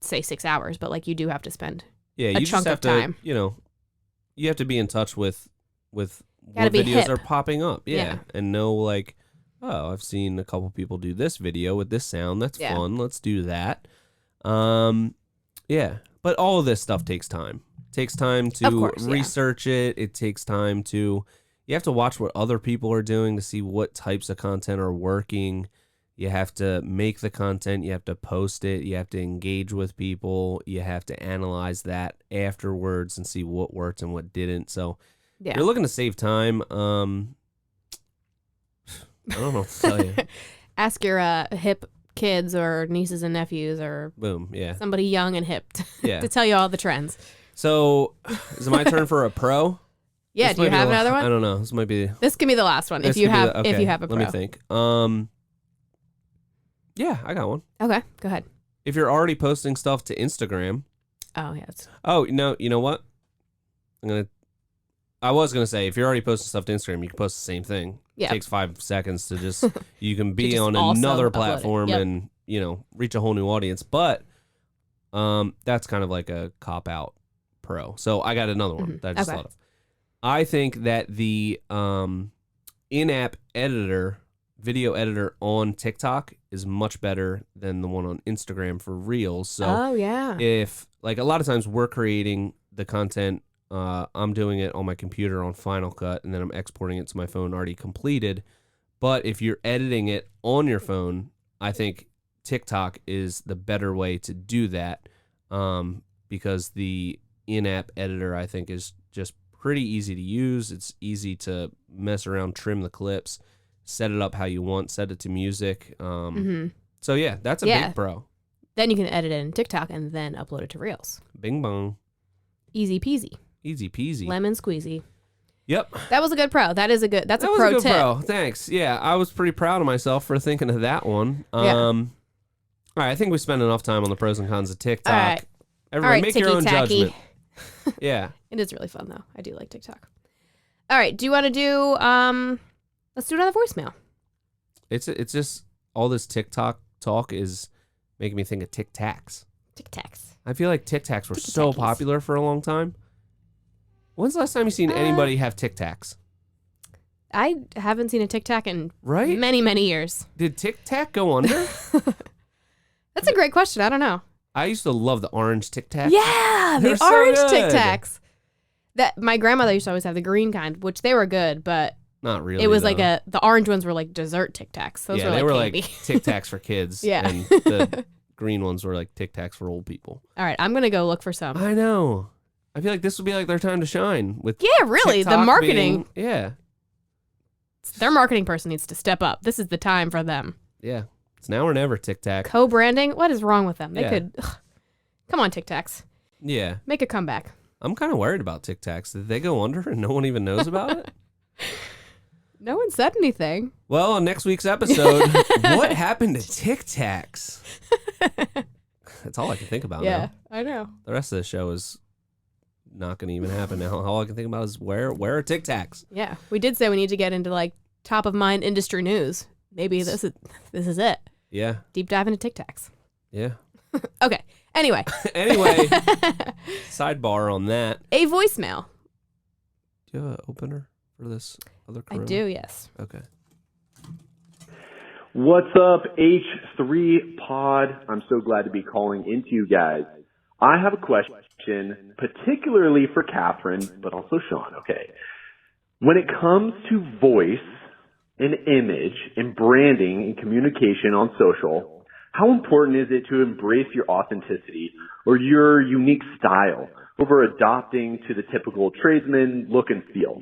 S2: say 6 hours, but like you do have to spend a chunk of time.
S1: You have to be in touch with what
S2: videos
S1: videos are popping up. Yeah. And know like, oh, I've seen a couple people do this video with this sound. That's fun. Let's do that. Yeah. But all of this stuff takes time. It takes time to research it. It takes time you have to watch what other people are doing to see what types of content are working. You have to make the content, you have to post it, you have to engage with people, you have to analyze that afterwards and see what worked and what didn't. So if you're looking to save time, I don't know what to tell you.
S2: Ask your hip kids or nieces and nephews or somebody young and hip to tell you all the trends.
S1: So is it my turn for a pro?
S2: Yeah, do you have another one?
S1: I don't know. This
S2: can be the last one if you have a pro.
S1: Let me think. Yeah, I got one.
S2: Okay, go ahead.
S1: if you're already posting stuff to Instagram.
S2: Oh, yes.
S1: Oh, no, you know what? I was gonna say, if you're already posting stuff to Instagram, you can post the same thing.
S2: Yeah.
S1: It takes 5 seconds to just, you can be
S2: just
S1: on
S2: also
S1: another
S2: upload it.
S1: platform
S2: Yep.
S1: and, reach a whole new audience. But that's kind of like a cop-out pro. So I got another one that I just thought of. I think that the in-app editor, video editor on TikTok is much better than the one on Instagram for Reels. So if, like, a lot of times we're creating the content, I'm doing it on my computer on Final Cut, and then I'm exporting it to my phone already completed. But if you're editing it on your phone, I think TikTok is the better way to do that, because the in-app editor, I think, is just pretty easy to use. It's easy to mess around, trim the clips, set it up how you want, set it to music. So, yeah, that's a big pro.
S2: Then you can edit it in TikTok and then upload it to Reels.
S1: Bing bong.
S2: Easy peasy.
S1: Easy peasy.
S2: Lemon squeezy.
S1: Yep.
S2: That was a good pro. That's a pro
S1: good
S2: tip.
S1: Pro. Thanks. Yeah, I was pretty proud of myself for thinking of that one.
S2: Yeah.
S1: All right, I think we spent enough time on the pros and cons of TikTok.
S2: All right.
S1: Everybody, make your own
S2: ticky-tacky.
S1: judgment. Yeah.
S2: It is really fun, though. I do like TikTok. All right. Do you want to do, let's do another voicemail.
S1: It's just all this TikTok talk is making me think of Tic Tacs.
S2: Tic Tacs.
S1: I feel like Tic Tacs were so popular for a long time. When's the last time you seen anybody have Tic Tacs?
S2: I haven't seen a Tic Tac in
S1: right?
S2: many, many years.
S1: Did Tic Tac go under?
S2: That's a great question. I don't know.
S1: I used to love the orange Tic Tacs.
S2: Yeah, the
S1: so
S2: orange
S1: good.
S2: Tic Tacs. That my grandmother used to always have the green kind, which they were good, but
S1: not really.
S2: It was
S1: though.
S2: like the orange ones were like dessert Tic Tacs. Those were
S1: they
S2: like
S1: were
S2: candy.
S1: like Tic Tacs for kids.
S2: Yeah.
S1: And the green ones were like Tic Tacs for old people.
S2: All right, I'm gonna go look for some.
S1: I know. I feel like this would be like their time to shine with.
S2: Yeah, really.
S1: TikTok
S2: the marketing.
S1: Yeah.
S2: Their marketing person needs to step up. This is the time for them.
S1: Yeah. It's now or never, Tic Tac.
S2: Co-branding? What is wrong with them? They could. Come on, Tic Tacs.
S1: Yeah.
S2: Make a comeback.
S1: I'm kind of worried about Tic Tacs. Did they go under and no one even knows about it?
S2: No one said anything.
S1: Well, on next week's episode, what happened to Tic Tacs? That's all I can think about now.
S2: I know.
S1: The rest of the show is not going to even happen now. All I can think about is where are Tic Tacs?
S2: Yeah, we did say we need to get into like top of mind industry news. Maybe this is it.
S1: Yeah.
S2: Deep dive into Tic Tacs.
S1: Yeah.
S2: Okay. Anyway.
S1: Sidebar on that.
S2: A voicemail.
S1: Do you have an opener for this other crew?
S2: I do, yes.
S1: Okay.
S4: What's up, H3 Pod? I'm so glad to be calling into you guys. I have a question, particularly for Catherine, but also Sean, okay? When it comes to voice and image and branding and communication on social, how important is it to embrace your authenticity or your unique style over adopting to the typical tradesman look and feel?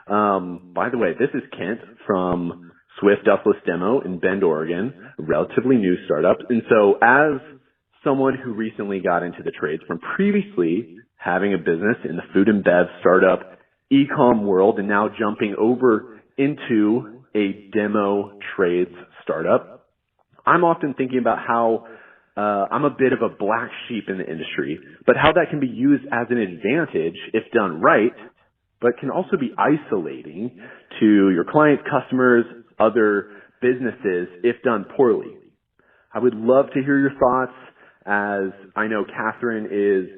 S4: By the way, this is Kent from Swift Dustless Demo in Bend, Oregon, a relatively new startup. And so as someone who recently got into the trades from previously having a business in the food and bev startup e-com world and now jumping over into a demo trades startup, I'm often thinking about how I'm a bit of a black sheep in the industry, but how that can be used as an advantage if done right, but can also be isolating to your clients, customers, other businesses if done poorly. I would love to hear your thoughts, as I know Catherine is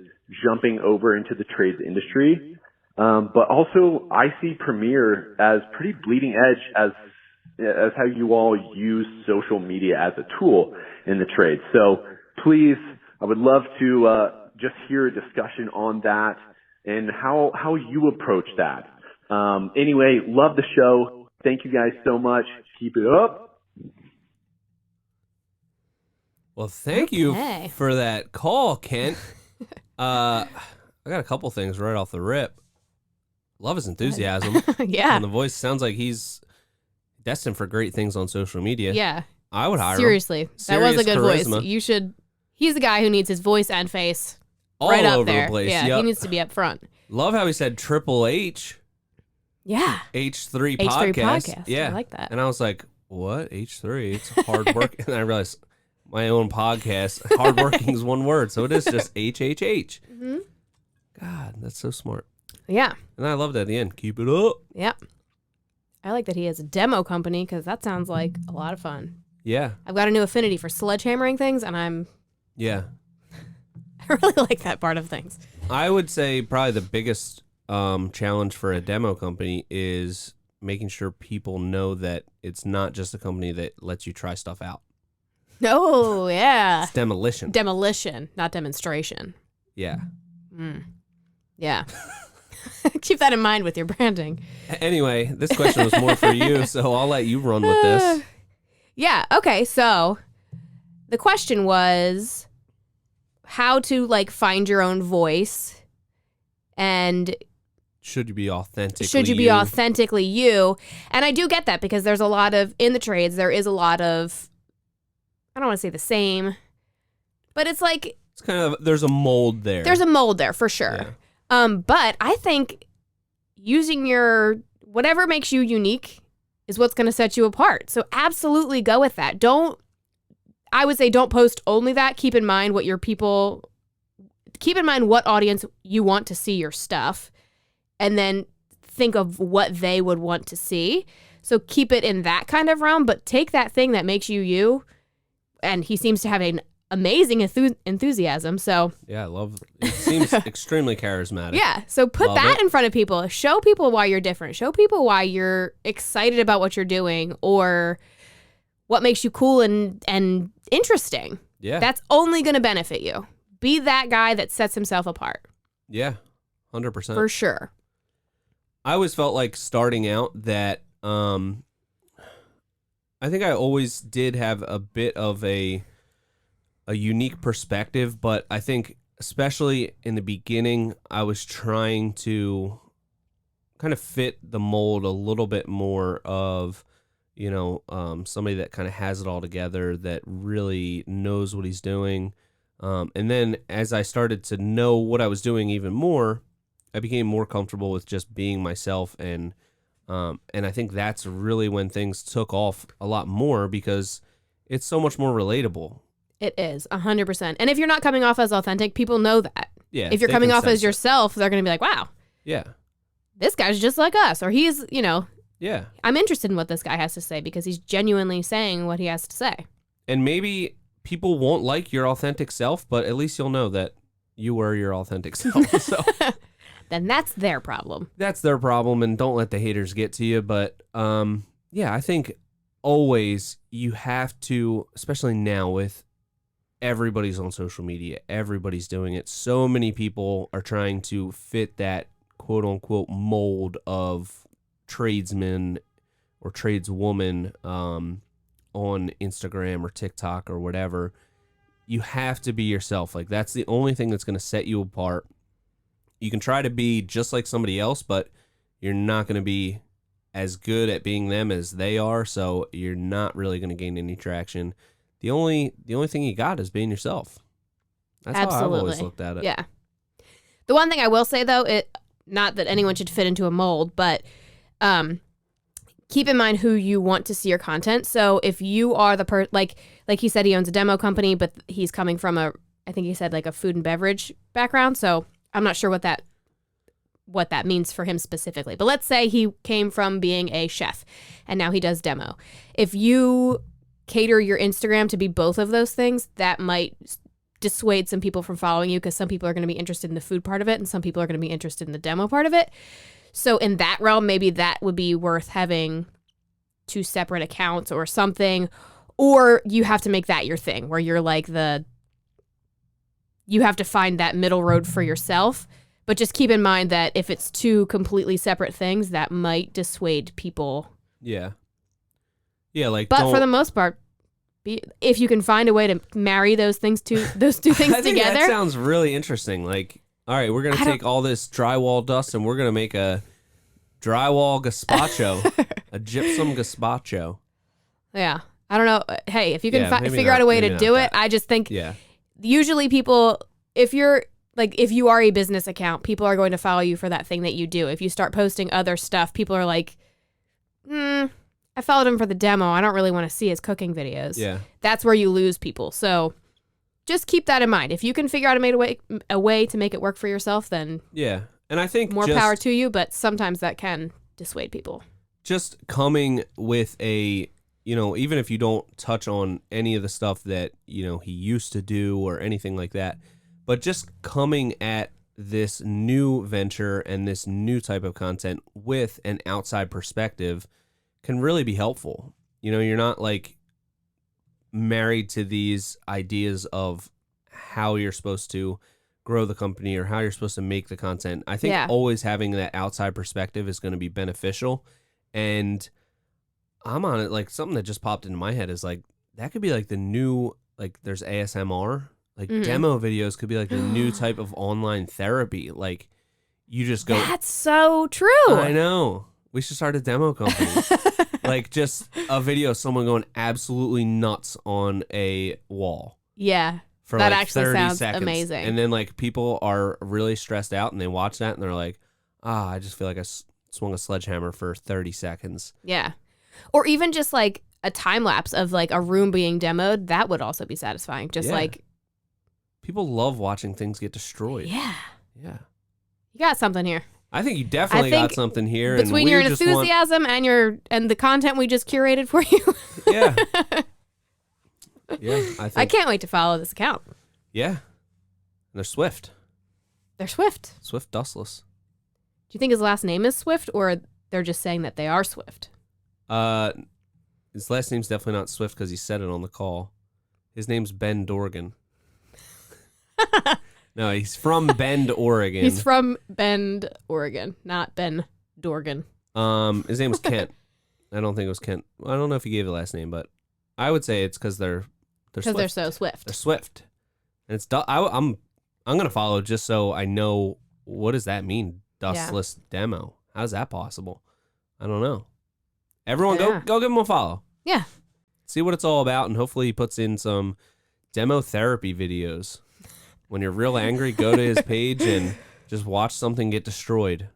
S4: jumping over into the trades industry, but also I see Premier as pretty bleeding edge as how you all use social media as a tool in the trade. So please, I would love to just hear a discussion on that and how you approach that. Anyway, love the show. Thank you guys so much. Keep it up.
S1: Well, thank you for that call, Kent. I got a couple things right off the rip. Love his enthusiasm.
S2: Yeah.
S1: And the voice sounds like he's destined for great things on social media.
S2: Yeah.
S1: I would hire him.
S2: Seriously. That was a good
S1: charisma.
S2: voice. He's the guy who needs his voice and face
S1: all
S2: right up
S1: over
S2: there.
S1: the place.
S2: Yeah,
S1: Yep.
S2: he needs to be up front.
S1: Love how he said Triple H.
S2: Yeah.
S1: H3
S2: H3
S1: podcast.
S2: podcast.
S1: Yeah.
S2: I like that.
S1: And I was like, what? H3? It's hard work. And I realized my own podcast. Hardworking is one word, so it is just HHH.
S2: Mm-hmm.
S1: God, that's so smart.
S2: Yeah.
S1: And I love that at the end. Keep it up.
S2: Yep. I like that he has a demo company because that sounds like a lot of fun.
S1: Yeah.
S2: I've got a new affinity for sledgehammering things, and I really like that part of things.
S1: I would say probably the biggest challenge for a demo company is making sure people know that it's not just a company that lets you try stuff out.
S2: Oh, yeah.
S1: It's demolition.
S2: Demolition, not demonstration.
S1: Yeah.
S2: Yeah. Keep that in mind with your branding.
S1: Anyway, this question was more for you, so I'll let you run with this.
S2: Yeah. Okay. So the question was how to find your own voice, and
S1: should you be authentically
S2: you? And I do get that because there's a lot of, in the trades, there is a lot of, I don't want to say the same, but it's like,
S1: it's kind of, there's a mold there.
S2: There's a mold there for sure.
S1: Yeah.
S2: But I think using your, whatever makes you unique is what's going to set you apart. So absolutely go with that. I would say don't post only that. Keep in mind what audience you want to see your stuff, and then think of what they would want to see. So keep it in that kind of realm, but take that thing that makes you you. And he seems to have an amazing enthusiasm. So
S1: yeah, I love it. Seems extremely charismatic.
S2: Yeah. So put that in front of people. Show people why you're different. Show people why you're excited about what you're doing, or what makes you cool and interesting.
S1: Yeah.
S2: That's only going to benefit you. Be that guy that sets himself apart.
S1: Yeah. 100%.
S2: For sure.
S1: I always felt like starting out that I think I always did have a bit of a unique perspective, but I think especially in the beginning, I was trying to kind of fit the mold a little bit more of, somebody that kind of has it all together, that really knows what he's doing. And then as I started to know what I was doing even more, I became more comfortable with just being myself. And I think that's really when things took off a lot more, because it's so much more relatable.
S2: It is 100%. And if you're not coming off as authentic, people know that.
S1: Yeah.
S2: If you're coming off as yourself, they're going to be like, wow.
S1: Yeah.
S2: This guy's just like us. Or he's,
S1: Yeah.
S2: I'm interested in what this guy has to say because he's genuinely saying what he has to say.
S1: And maybe people won't like your authentic self, but at least you'll know that you were your authentic self. So
S2: then that's their problem.
S1: That's their problem, and don't let the haters get to you. But I think always you have to, especially now with everybody's on social media, everybody's doing it. So many people are trying to fit that quote unquote mold of tradesman or tradeswoman on Instagram or TikTok or whatever. You have to be yourself. Like, that's the only thing that's going to set you apart. You can try to be just like somebody else, but you're not going to be as good at being them as they are, so you're not really going to gain any traction. The only thing you got is being yourself. That's how I've always looked at it.
S2: Yeah. The one thing I will say, though, not that anyone should fit into a mold, but keep in mind who you want to see your content. So if you are the like he said, he owns a demo company, but he's coming from I think he said like a food and beverage background. So I'm not sure what that means for him specifically. But let's say he came from being a chef and now he does demo. If you cater your Instagram to be both of those things, that might dissuade some people from following you, because some people are going to be interested in the food part of it and some people are going to be interested in the demo part of it. So in that realm, maybe that would be worth having 2 separate accounts or something. Or you have to make that your thing, where you're like you have to find that middle road for yourself. But just keep in mind that if it's 2 completely separate things, that might dissuade people.
S1: Yeah. Yeah,
S2: but for the most part, if you can find a way to marry those two things
S1: I think
S2: together.
S1: That sounds really interesting. Like, all right, we're going to take all this drywall dust and we're going to make a drywall gazpacho, a gypsum gazpacho.
S2: Yeah. I don't know. Hey, if you can figure
S1: out
S2: a way to do it, I just think usually people, if you are a business account, people are going to follow you for that thing that you do. If you start posting other stuff, people are like, I followed him for the demo. I don't really want to see his cooking videos.
S1: Yeah.
S2: That's where you lose people. So just keep that in mind. If you can figure out a way to make it work for yourself, then
S1: yeah. And I think
S2: more power to you, but sometimes that can dissuade people.
S1: Just coming with a, even if you don't touch on any of the stuff that, he used to do or anything like that, but just coming at this new venture and this new type of content with an outside perspective can really be helpful. You're not like married to these ideas of how you're supposed to grow the company or how you're supposed to make the content. I think always having that outside perspective is going to be beneficial. And I'm on it, like something that just popped into my head is like, that could be like the new, like there's ASMR, like demo videos could be like the new type of online therapy. Like you just go.
S2: That's so true.
S1: I know. We should start a demo company. Like just a video of someone going absolutely nuts on a wall.
S2: Yeah.
S1: For
S2: that
S1: like
S2: actually
S1: 30
S2: sounds
S1: seconds.
S2: amazing.
S1: And then like people are really stressed out and they watch that and they're like, I just feel like I swung a sledgehammer for 30 seconds.
S2: Yeah. Or even just like a time lapse of like a room being demoed. That would also be satisfying. Just like.
S1: People love watching things get destroyed.
S2: Yeah.
S1: Yeah.
S2: You got something here.
S1: I think you definitely got something here.
S2: Between your enthusiasm and the content we just curated for you.
S1: Yeah. Yeah.
S2: I can't wait to follow this account.
S1: Yeah. And they're Swift.
S2: They're Swift.
S1: Swift Dustless.
S2: Do you think his last name is Swift or they're just saying that they are Swift?
S1: His last name's definitely not Swift because he said it on the call. His name's Ben Dorgan. No, he's from Bend, Oregon.
S2: He's from Bend, Oregon, not Ben Dorgan.
S1: His name was Kent. I don't think it was Kent. I don't know if he gave the last name, but I would say it's because they're
S2: because they're so swift.
S1: They're swift, and it's I'm gonna follow just so I know what does that mean. Dustless demo. How's that possible? I don't know. Everyone, go give him a follow.
S2: Yeah.
S1: See what it's all about, and hopefully he puts in some demo therapy videos. When you're real angry, go to his page and just watch something get destroyed.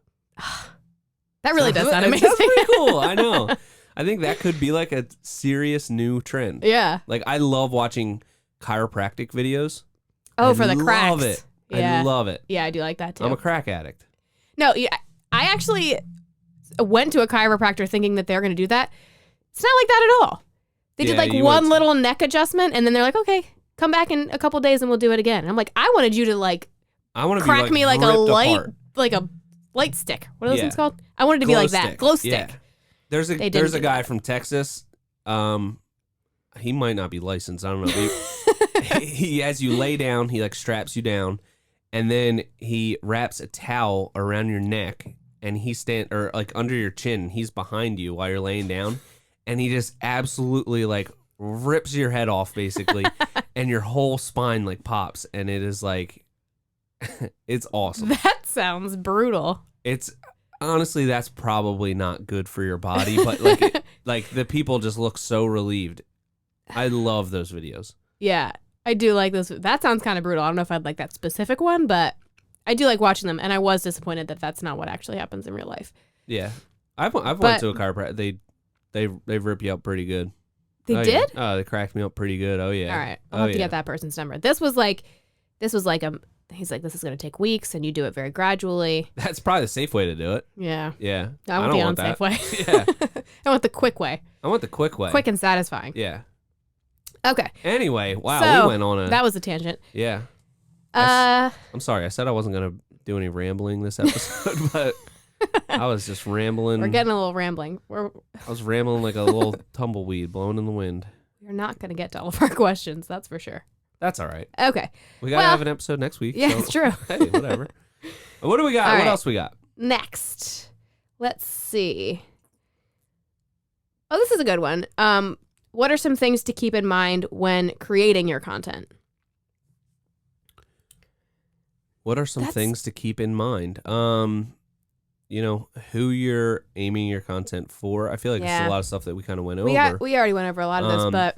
S2: That really does sound amazing.
S1: That's pretty cool. I know. I think that could be like a serious new trend.
S2: Yeah.
S1: Like I love watching chiropractic videos.
S2: Oh, for the cracks.
S1: I love it.
S2: Yeah.
S1: I love it.
S2: Yeah, I do like that too.
S1: I'm a crack addict.
S2: No, I actually went to a chiropractor thinking that they're going to do that. It's not like that at all. They did like one little neck adjustment and then they're like, okay, come back in a couple days and we'll do it again. And I'm like, I wanted you to like crack me like a light stick. What are those things called? I wanted to be like that. Glow stick.
S1: Yeah. There's a guy from Texas. He might not be licensed. I don't know. He as you lay down, he like straps you down, and then he wraps a towel around your neck, and he or like under your chin. He's behind you while you're laying down, and he just absolutely like rips your head off basically, and your whole spine like pops, and it is like, it's awesome.
S2: That sounds brutal.
S1: It's honestly, that's probably not good for your body, but like the people just look so relieved. I love those videos.
S2: Yeah, I do like those. That sounds kind of brutal. I don't know if I'd like that specific one, but I do like watching them. And I was disappointed that that's not what actually happens in real life.
S1: Yeah, I've went to a chiropractor. They rip you up pretty good.
S2: They did?
S1: Yeah. Oh, they cracked me up pretty good. Oh yeah.
S2: All right, I'll have to get that person's number. This was like he's like, this is going to take weeks, and you do it very gradually.
S1: That's probably the safe way to do it.
S2: Yeah.
S1: Yeah.
S2: I want the unsafe way.
S1: Yeah.
S2: I want the quick way.
S1: I want the quick way.
S2: Quick and satisfying.
S1: Yeah.
S2: Okay.
S1: Anyway, wow,
S2: so,
S1: we went on a...
S2: That was a tangent.
S1: Yeah. I'm sorry. I said I wasn't going to do any rambling this episode, but I was just rambling.
S2: We're getting a little rambling.
S1: I was rambling like a little tumbleweed blowing in the wind.
S2: We're not going to get to all of our questions, that's for sure.
S1: That's all right.
S2: Okay.
S1: We got to have an episode next week.
S2: Yeah,
S1: so,
S2: it's true.
S1: Hey, whatever. What do we got?
S2: All
S1: what
S2: right.
S1: else we got?
S2: Next. Let's see. Oh, this is a good one. What are some things to keep in mind when creating your content?
S1: What are some things to keep in mind? You know, who you're aiming your content for. I feel like there's a lot of stuff that we kind of went over.
S2: We already went over a lot of this, but...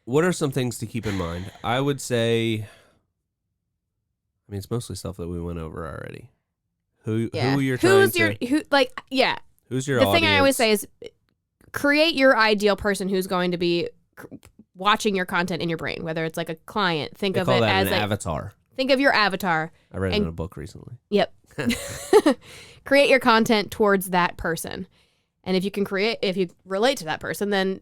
S1: What are some things to keep in mind? I would say, it's mostly stuff that we went over already. Who you're trying to...
S2: Who's your
S1: Who's your
S2: The
S1: audience?
S2: thing I always say is create your ideal person who's going to be watching your content in your brain, whether it's like a client. Think of it as
S1: an avatar.
S2: Think of your avatar.
S1: I read it in a book recently.
S2: Yep. Create your content towards that person. And if you relate to that person, then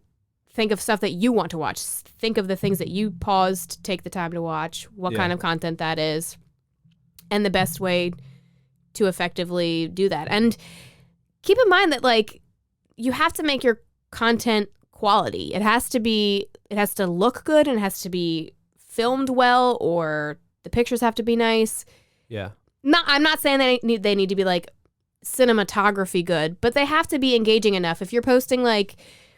S2: think of stuff that you want to watch. Think of the things that you pause to take the time to watch, what kind of content that is, and the best way to effectively do that. And keep in mind that, like, you have to make your content quality. It has to look good, and it has to be filmed well, or the pictures have to be nice.
S1: Yeah.
S2: I'm not saying they need to be like cinematography good, but they have to be engaging enough. If you're posting like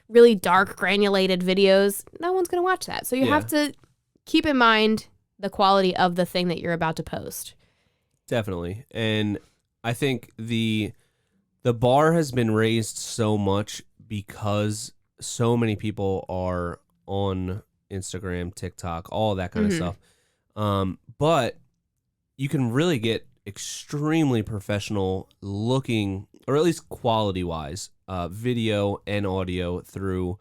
S2: really dark granulated videos, no one's going to watch that. So you have to keep in mind the quality of the thing that you're about to post.
S1: Definitely. And I think the bar has been raised so much because so many people are on Instagram, TikTok, all that kind of stuff. But you can really get extremely professional looking, or at least quality wise, video and audio through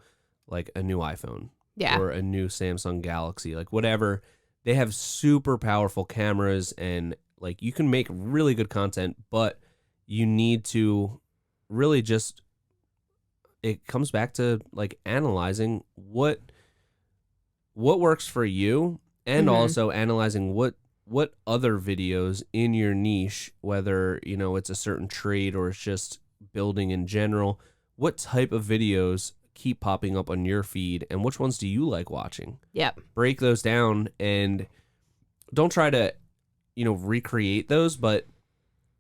S1: like a new iPhone or a new Samsung Galaxy, like whatever. They have super powerful cameras, and like you can make really good content, but you need to really just, it comes back to like analyzing what works for you, and also analyzing what other videos in your niche, whether, you know, it's a certain trade or it's just building in general, what type of videos keep popping up on your feed, and which ones do you like watching?
S2: Yep.
S1: Break those down, and don't try to, you know, recreate those, but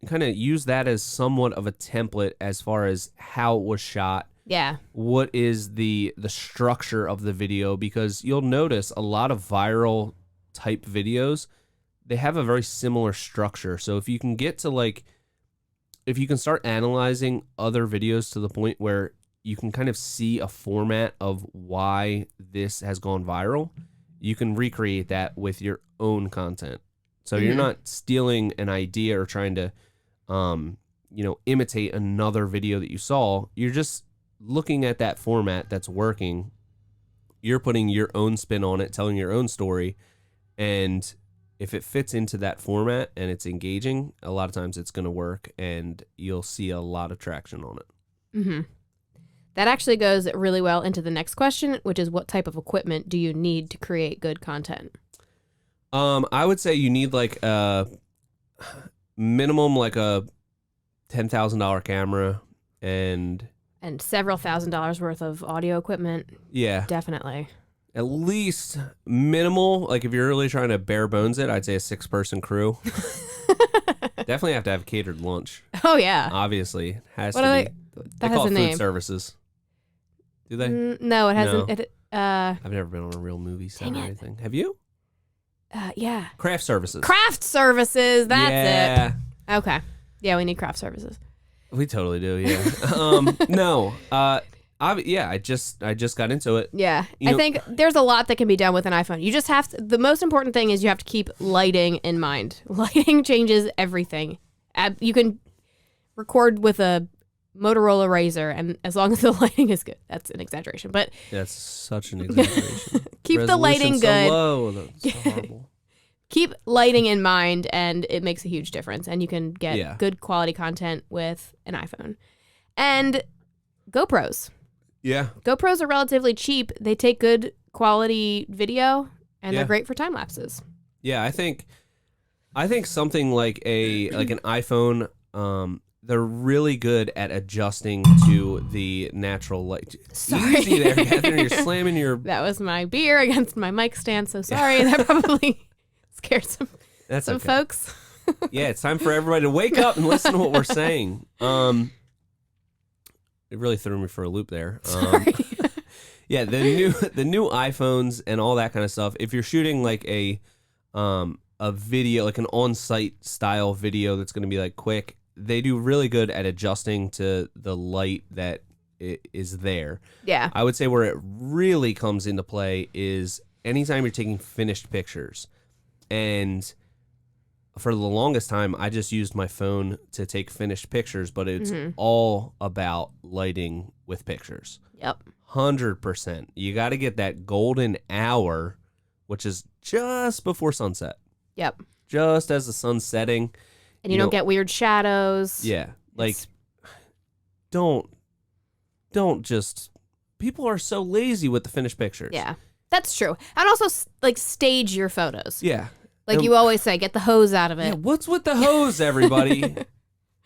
S1: kind of use that as somewhat of a template as far as how it was shot.
S2: Yeah.
S1: What is the structure of the video? Because you'll notice a lot of viral type videos, they have a very similar structure. So if you can get to like, if you can start analyzing other videos to the point where you can kind of see a format of why this has gone viral, you can recreate that with your own content. So you're not stealing an idea or trying to, you know, imitate another video that you saw. You're just looking at that format that's working. You're putting your own spin on it, telling your own story. And if it fits into that format and it's engaging, a lot of times it's going to work, and you'll see a lot of traction on it.
S2: That actually goes really well into the next question, which is, what type of equipment do you need to create good content?
S1: I would say you need like a minimum, like a $10,000 camera and
S2: several $1,000s worth of audio equipment.
S1: Yeah.
S2: Definitely.
S1: At least minimal. Like if you're really trying to bare bones it, I'd say a 6-person crew. Definitely have to have catered lunch.
S2: Oh yeah.
S1: Obviously. Has
S2: what
S1: to be.
S2: That
S1: they call
S2: has
S1: it
S2: a
S1: food
S2: name.
S1: services. Do they?
S2: No, it hasn't.
S1: No.
S2: It,
S1: I've never been on a real movie set or anything. Have you?
S2: Yeah.
S1: Craft services.
S2: Craft services. That's
S1: it.
S2: Okay. Yeah, we need craft services.
S1: We totally do. Yeah. No. I just got into it.
S2: Yeah. I think there's a lot that can be done with an iPhone. You just have to, the most important thing is you have to keep lighting in mind. Lighting changes everything. You can record with a Motorola Razr, and as long as the lighting is good. That's an exaggeration, but
S1: that's such an exaggeration.
S2: Keep the lighting good.
S1: So low. That's so horrible.
S2: Keep lighting in mind, and it makes a huge difference, and you can get good quality content with an iPhone. And GoPros.
S1: Yeah.
S2: GoPros are relatively cheap. They take good quality video, and they're great for time lapses.
S1: Yeah, I think something like an iPhone, they're really good at adjusting to the natural light.
S2: Sorry.
S1: Easy there, Catherine. You're slamming your...
S2: That was my beer against my mic stand, so sorry. That probably scared some folks.
S1: Yeah, it's time for everybody to wake up and listen to what we're saying. It really threw me for a loop there.
S2: Sorry.
S1: Yeah, the new iPhones and all that kind of stuff. If you're shooting like a video, like an on-site style video that's going to be like quick, they do really good at adjusting to the light that is there.
S2: Yeah.
S1: I would say where it really comes into play is anytime you're taking finished pictures. And for the longest time, I just used my phone to take finished pictures, but it's all about lighting with pictures.
S2: Yep.
S1: 100%. You got to get that golden hour, which is just before sunset.
S2: Yep.
S1: Just as the sun's setting.
S2: And you don't get weird shadows.
S1: Yeah. Like, don't just... People are so lazy with the finished pictures.
S2: Yeah. That's true. And also, like, stage your photos.
S1: Yeah.
S2: Like you always say, get the hose out of it.
S1: Yeah, what's with the hose, everybody?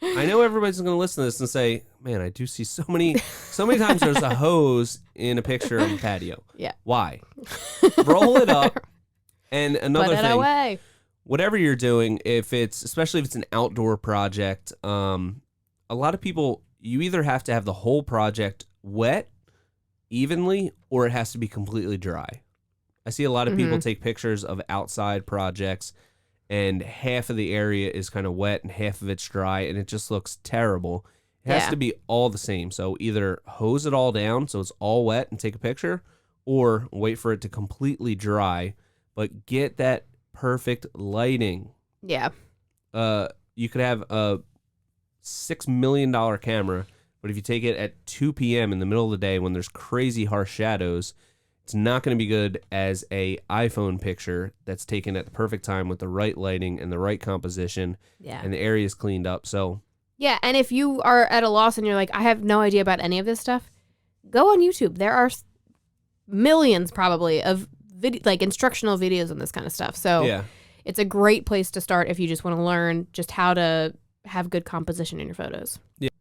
S1: I know everybody's going to listen to this and say, man, I do see so many times there's a hose in a picture of a patio.
S2: Yeah.
S1: Why? Roll it up. And another
S2: Put it
S1: thing,
S2: away.
S1: Whatever you're doing, especially if it's an outdoor project, a lot of people, you either have to have the whole project wet evenly or it has to be completely dry. I see a lot of people take pictures of outside projects and half of the area is kind of wet and half of it's dry and it just looks terrible. It has to be all the same. So either hose it all down so it's all wet and take a picture, or wait for it to completely dry, but get that perfect lighting.
S2: Yeah.
S1: You could have a $6 million camera, but if you take it at 2 p.m. in the middle of the day when there's crazy harsh shadows, it's not going to be good as a iPhone picture that's taken at the perfect time with the right lighting and the right composition.
S2: Yeah.
S1: And the area is cleaned up. So
S2: yeah, and if you are at a loss and you're like, I have no idea about any of this stuff, go on YouTube. There are millions probably of like instructional videos on this kind of stuff. So
S1: yeah,
S2: it's a great place to start if you just want to learn just how to have good composition in your photos.
S1: Yeah,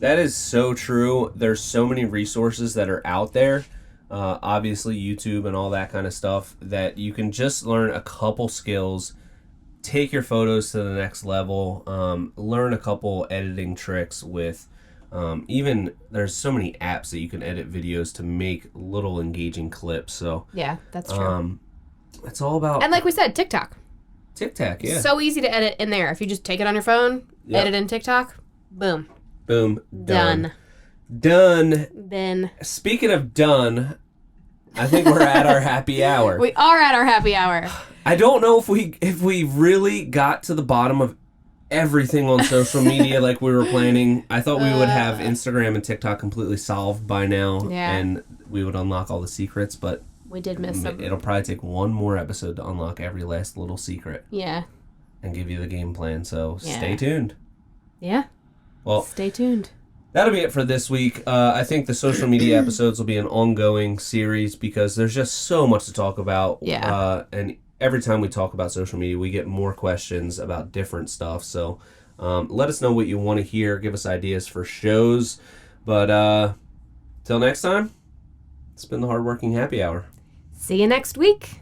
S1: that is so true. There's so many resources that are out there. Obviously YouTube and all that kind of stuff that you can just learn a couple skills, take your photos to the next level, learn a couple editing tricks with, even there's so many apps that you can edit videos to make little engaging clips. So
S2: yeah, that's true.
S1: It's all about,
S2: and like we said, TikTok.
S1: Yeah.
S2: So easy to edit in there. If you just take it on your phone, edit in TikTok, boom.
S1: Boom.
S2: Done.
S1: Then, speaking of done, I think we're at our happy hour.
S2: We are at our happy hour.
S1: I don't know if we really got to the bottom of everything on social media like we were planning. I thought we would have Instagram and TikTok completely solved by now, and we would unlock all the secrets, but
S2: we did miss some.
S1: It'll probably take one more episode to unlock every last little secret.
S2: Yeah.
S1: And give you the game plan, so stay tuned.
S2: Yeah.
S1: Well,
S2: stay tuned.
S1: That'll be it for this week. I think the social media episodes will be an ongoing series because there's just so much to talk about.
S2: Yeah.
S1: And every time we talk about social media, we get more questions about different stuff. So let us know what you want to hear. Give us ideas for shows. But till next time, it's been the Hardworking Happy Hour.
S2: See you next week.